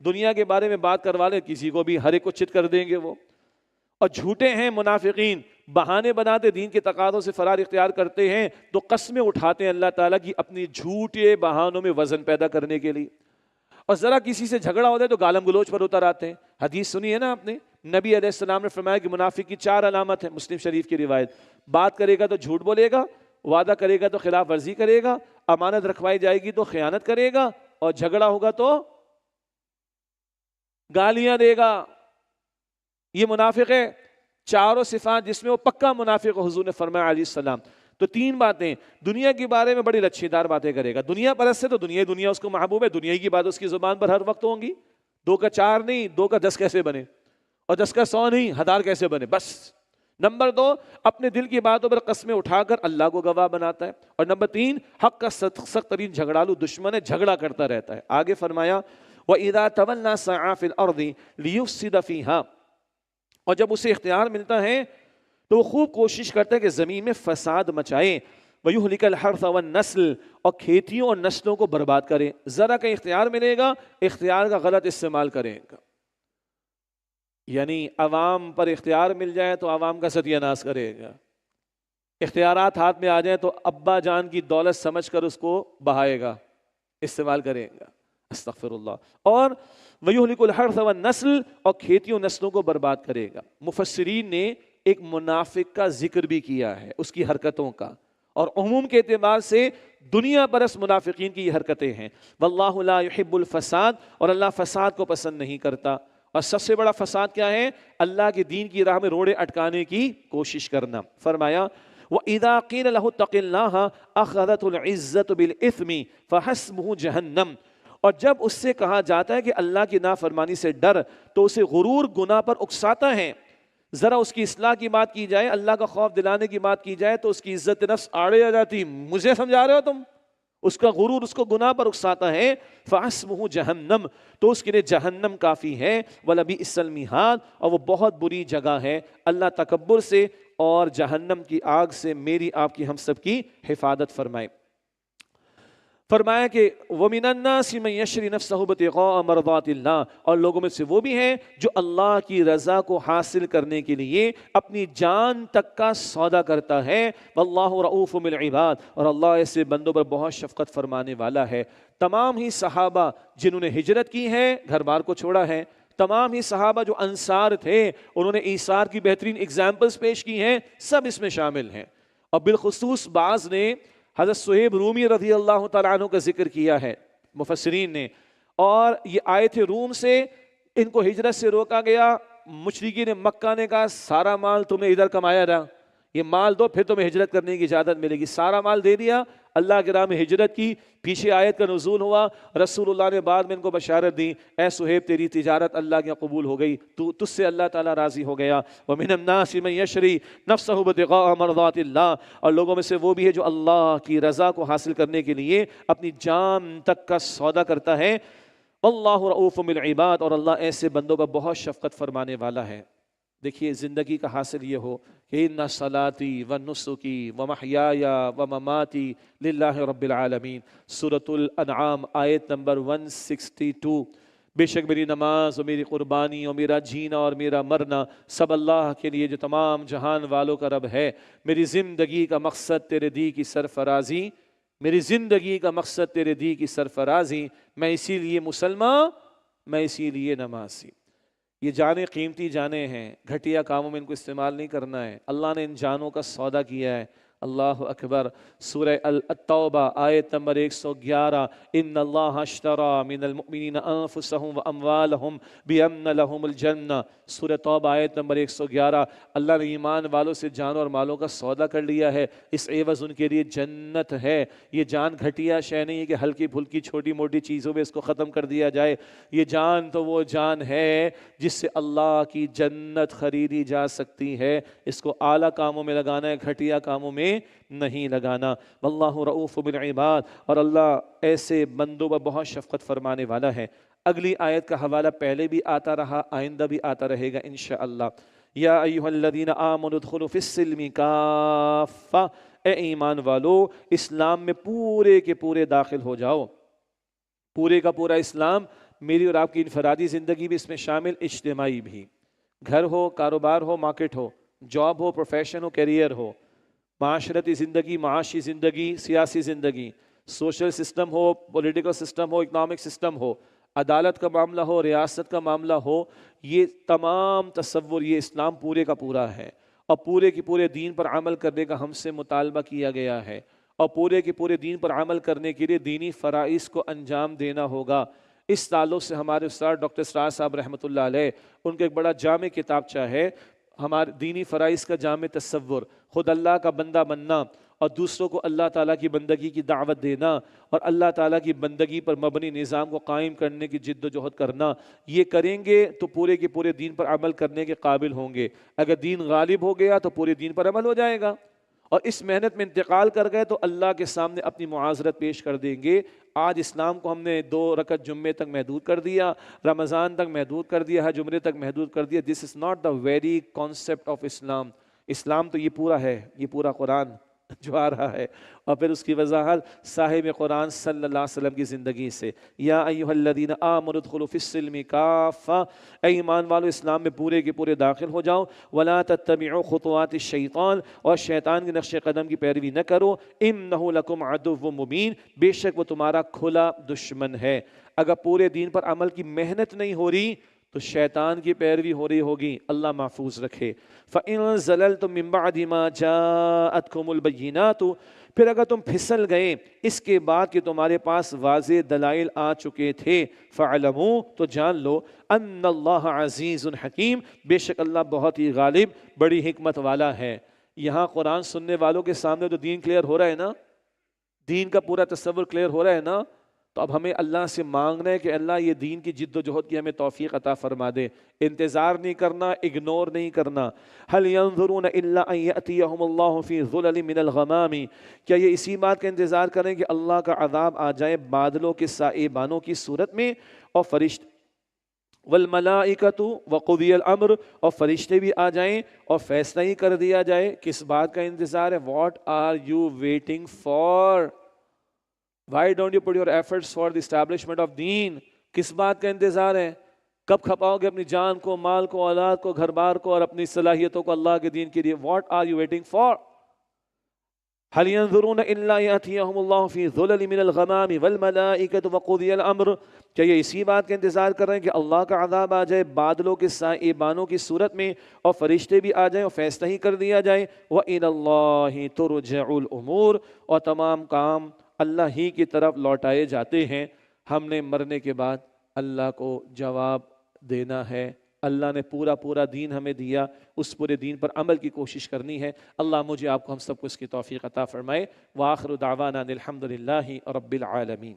دنیا کے بارے میں بات کروا لے کسی کو بھی ہر ایک کو چت کر دیں گے وہ۔ اور جھوٹے ہیں منافقین، بہانے بناتے دین کے تقاضوں سے فرار اختیار کرتے ہیں، تو قسمیں اٹھاتے ہیں اللہ تعالیٰ کی اپنی جھوٹے بہانوں میں وزن پیدا کرنے کے لیے۔ اور ذرا کسی سے جھگڑا ہوتا ہے تو گالم گلوچ پر اتر آتے ہیں۔ حدیث سنی ہے نا آپ نے، نبی علیہ السلام نے فرمایا کہ منافق کی 4 علامت ہے، مسلم شریف کی روایت، بات کرے گا تو جھوٹ بولے گا، وعدہ کرے گا تو خلاف ورزی کرے گا، امانت رکھوائی جائے گی تو خیانت کرے گا، اور جھگڑا ہوگا تو گالیاں دے گا. یہ منافق ہے. چاروں صفات جس میں وہ پکا منافق ہے. حضور نے فرمایا علیہ السلام. تو 3 باتیں، دنیا کے بارے میں بڑی لچھی دار باتیں کرے گا، دنیا پرست ہے تو دنیا اس کو محبوب ہے، دنیا کی بات اس کی زبان پر ہر وقت ہوں گی. 2 کا 4 نہیں، 2 کا 10 کیسے بنے، اور 10 کا 100 نہیں، 1000 کیسے بنے. بس. نمبر 2، اپنے دل کی باتوں پر قسمیں اٹھا کر اللہ کو گواہ بناتا ہے. اور نمبر 3، حق کا سخت ترین جھگڑالو دشمن ہے، جھگڑا کرتا رہتا ہے. آگے فرمایا وَإِذَا تَوَلَّى سَعَى فِي الْأَرْضِ لِيُفْسِدَ فِيهَا، اور جب اسے اختیار ملتا ہے تو وہ خوب کوشش کرتا ہے کہ زمین میں فساد مچائے. وَيُهْلِكَ الْحَرْثَ وَالنَّسْلَ، اور کھیتیوں اور نسلوں کو برباد کرے. ذرا کا اختیار ملے گا، اختیار کا غلط استعمال کرے گا. یعنی عوام پر اختیار مل جائے تو عوام کا ستیہ ناش کرے گا. اختیارات ہاتھ میں آ جائیں تو ابا جان کی دولت سمجھ کر اس کو بہائے گا، استعمال کرے گا. استغفر اللہ. اور وَيُهْلِكُ الْحَرْثَ وَالنَّسْلَ، اور کھیتیوں نسلوں کو برباد کرے گا. مفسرین نے ایک منافق کا ذکر بھی کیا ہے، اس کی حرکتوں کا، اور عموم کے اعتبار سے دنیا پرست منافقین کی یہ حرکتیں ہیں. وَاللَّهُ لَا يُحِبُّ الْفَسَادَ، اور اللہ فساد کو پسند نہیں کرتا. اور سب سے بڑا فساد کیا ہے؟ اللہ کے دین کی راہ میں روڑے اٹکانے کی کوشش کرنا. فرمایا وَإِذَا قِيلَ لَهُ اتَّقِ اللَّهَ أَخَذَتْهُ الْعِزَّةُ بِالْإِثْمِ فَحَسْبُهُ جَهَنَّمُ، اور جب اس سے کہا جاتا ہے کہ اللہ کی نافرمانی سے ڈر تو اسے غرور گناہ پر اکساتا ہے. ذرا اس کی اصلاح کی بات کی جائے، اللہ کا خوف دلانے کی بات کی جائے تو اس کی عزت نفس آڑے آ جاتی. مجھے سمجھا رہے ہو تم؟ اس کا غرور اس کو گناہ پر اکساتا ہے. فَحَسْبُهُ جَهَنَّمُ، تو اس کے لیے جہنم کافی ہے. وَلَبِئْسَ الْمِہَادُ، اور وہ بہت بری جگہ ہے. اللہ تکبر سے اور جہنم کی آگ سے میری آپ کی ہم سب کی حفاظت فرمائے. فرمایا کہ وَمِنَ النَّاسِ مَن يَشْرِي نَفْسَهُ ابْتِغَاءَ مَرْضَاتِ اللَّهِ، اور لوگوں میں سے وہ بھی ہیں جو اللہ کی رضا کو حاصل کرنے کے لیے اپنی جان تک کا سودا کرتا ہے. وَاللَّهُ رَؤُوفٌ بِالْعِبَادِ، اور اللہ ایسے بندوں پر بہت شفقت فرمانے والا ہے. تمام ہی صحابہ جنہوں نے ہجرت کی ہے، گھر بار کو چھوڑا ہے، تمام ہی صحابہ جو انصار تھے انہوں نے ایثار کی بہترین اگزامپلز پیش کی ہیں، سب اس میں شامل ہیں. اور بالخصوص بعض نے حضرت صہیب رومی رضی اللہ تعالیٰ عنہ کا ذکر کیا ہے مفسرین نے. اور یہ آئے تھے روم سے، ان کو ہجرت سے روکا گیا. مشرکین مکہ نے کہا سارا مال تم نے ادھر کمایا تھا، یہ مال دو پھر تمہیں ہجرت کرنے کی اجازت ملے گی. سارا مال دے دیا، اللہ کی راہ میں ہجرت کی. پیچھے آیت کا نزول ہوا، رسول اللہ نے بعد میں ان کو بشارت دی، اے صہیب تیری تجارت اللہ کی قبول ہو گئی، تجھ سے اللہ تعالیٰ راضی ہو گیا. وَمِنَ النَّاسِ مَن يَشْرِي نَفْسَهُ ابْتِغَاءَ مَرْضَاتِ اللَّهِ، اور لوگوں میں سے وہ بھی ہے جو اللہ کی رضا کو حاصل کرنے کے لیے اپنی جان تک کا سودا کرتا ہے. اللہ رؤوف بالعباد، اور اللہ ایسے بندوں پر بہت شفقت فرمانے والا ہے. دیکھیے زندگی کا حاصل یہ ہو کہ ان صلاتی و نسکی و محیایا و مماتی للہ رب العالمین. سورۃ الانعام آیت نمبر 162. بے شک میری نماز اور میری قربانی اور میرا جینا اور میرا مرنا سب اللہ کے لیے جو تمام جہان والوں کا رب ہے. میری زندگی کا مقصد تیرے دی کی سرفرازی، میری زندگی کا مقصد تیرے دی کی سرفرازی. میں اسی لیے مسلمان، میں اسی لیے نمازی. یہ جانیں قیمتی جانیں ہیں، گھٹیا کاموں میں ان کو استعمال نہیں کرنا ہے. اللہ نے ان جانوں کا سودا کیا ہے. اللہ اکبر. سورہ التوبہ آیت نمبر 111. ان اللہ اشترى من المؤمنین انفسهم واموالهم بان لهم الجنہ. سورہ توبہ آیت نمبر 111. اللہ نے ایمان والوں سے جان اور مالوں کا سودا کر لیا ہے، اس عوض ان کے لیے جنت ہے. یہ جان گھٹیا شے نہیں ہے کہ ہلکی پھلکی چھوٹی موٹی چیزوں میں اس کو ختم کر دیا جائے. یہ جان تو وہ جان ہے جس سے اللہ کی جنت خریدی جا سکتی ہے. اس کو اعلیٰ کاموں میں لگانا ہے، گھٹیا کاموں میں نہیں لگانا. واللہ رؤوف بالعباد، اور اللہ ایسے بندوں پر بہت شفقت فرمانے والا ہے. اگلی آیت کا حوالہ پہلے بھی آتا رہا، آئندہ بھی آتا رہے گا انشاءاللہ. یا ایھا الذین آمنوا ادخلوا فی السلم کافہ، اے ایمان والو اسلام میں پورے کے پورے داخل ہو جاؤ. پورے کا پورا اسلام، میری اور آپ کی انفرادی زندگی بھی اس میں شامل، اجتماعی بھی. گھر ہو، کاروبار ہو، مارکیٹ ہو، جاب ہو، پروفیشن ہو، کیریئر ہو، معاشرتی زندگی، معاشی زندگی، سیاسی زندگی، سوشل سسٹم ہو، پولیٹیکل سسٹم ہو، اکنامک سسٹم ہو. عدالت کا معاملہ ہو، ریاست کا معاملہ ہو، یہ تمام تصور یہ اسلام پورے کا پورا ہے، اور پورے کے پورے دین پر عمل کرنے کا ہم سے مطالبہ کیا گیا ہے، اور پورے کے پورے دین پر عمل کرنے کے لیے دینی فرائض کو انجام دینا ہوگا۔ اس تعلق سے ہمارے استاد ڈاکٹر اسرار صاحب رحمۃ اللہ علیہ، ان کا ایک بڑا جامع کتابچہ ہے ہمارے دینی فرائض کا جامع تصور، خود اللہ کا بندہ بننا اور دوسروں کو اللہ تعالیٰ کی بندگی کی دعوت دینا اور اللہ تعالیٰ کی بندگی پر مبنی نظام کو قائم کرنے کی جد و جہد کرنا، یہ کریں گے تو پورے کے پورے دین پر عمل کرنے کے قابل ہوں گے۔ اگر دین غالب ہو گیا تو پورے دین پر عمل ہو جائے گا، اور اس محنت میں انتقال کر گئے تو اللہ کے سامنے اپنی معاذرت پیش کر دیں گے۔ آج اسلام کو ہم نے 2 رکعت جمعے تک محدود کر دیا، رمضان تک محدود کر دیا، حج عمرے تک محدود کر دیا۔ This is not the very concept of Islam. اسلام تو یہ پورا ہے، یہ پورا قرآن جو آ رہا ہے، اور پھر اس کی وضاحت صاحب قرآن صلی اللہ علیہ وسلم کی زندگی سے۔ یا ایھا الذین آمنوا ادخلوا فی السلم کافہ، اے ایمان والو اسلام میں پورے کے پورے داخل ہو جاؤ۔ ولا تتبعوا خطوات الشیطان، اور شیطان کے نقش قدم کی پیروی نہ کرو۔ انہ لکم عدو مبین، بے شک وہ تمہارا کھلا دشمن ہے۔ اگر پورے دین پر عمل کی محنت نہیں ہو رہی تو شیطان کی پیروی ہو رہی ہوگی، اللہ محفوظ رکھے۔ فَإِن زَلَلْتُم مِّن بَعْدِ مَا جَاءَتْكُمُ الْبَيِّنَاتُ، پھر اگر تم پھسل گئے اس کے بعد کہ تمہارے پاس واضح دلائل آ چکے تھے، فَاعْلَمُوا، تو جان لو، أَنَّ اللَّهَ عَزِيزٌ حَكِيمٌ، بے شک اللہ بہت ہی غالب، بڑی حکمت والا ہے۔ یہاں قرآن سننے والوں کے سامنے تو دین کلیئر ہو رہا ہے نا، دین کا پورا تصور کلیئر ہو رہا ہے نا، تو اب ہمیں اللہ سے مانگنا ہے کہ اللہ یہ دین کی جد و جہد کی ہمیں توفیق عطا فرما دے۔ انتظار نہیں کرنا، اگنور نہیں کرنا۔ هل ينظرون الا ان ياتيهم الله في ظلل من الغمام، کیا یہ اسی بات کا انتظار کریں کہ اللہ کا عذاب آ جائے بادلوں کے سائبانوں کی صورت میں، اور فرشتے والملائکۃ وقضی الامر، اور فرشتے بھی آ جائیں اور فیصلہ ہی کر دیا جائے۔ کس بات کا انتظار ہے؟ What are you waiting for? Why don't you put your efforts for the establishment of deen؟ کس بات کا انتظار ہے؟ کب کھپاؤ گے اپنی جان کو، مال کو، اولاد کو، گھر بار کو اور اپنی صلاحیتوں کو اللہ کے دین کے لیے؟ What are you waiting for؟ هل ينظرون الا ياتيهم الله في ظلل من الغمام والملائکۃ وقضی الامر، کیا یہ اسی بات کا انتظار کر رہے ہیں کہ اللہ کا عذاب آ جائے بادلوں کے سائبانوں کی صورت میں، اور فرشتے بھی آ جائیں اور فیصلہ ہی کر دیا جائے؟ وَإِلَى اللَّهِ تُرْجَعُ الْأُمُورُ، اور تمام کام اللہ ہی کی طرف لوٹائے جاتے ہیں۔ ہم نے مرنے کے بعد اللہ کو جواب دینا ہے۔ اللہ نے پورا دین ہمیں دیا، اس پورے دین پر عمل کی کوشش کرنی ہے۔ اللہ مجھے آپ کو ہم سب کو اس کی توفیق عطا فرمائے۔ وآخر دعوانا الحمد للہ رب العالمین۔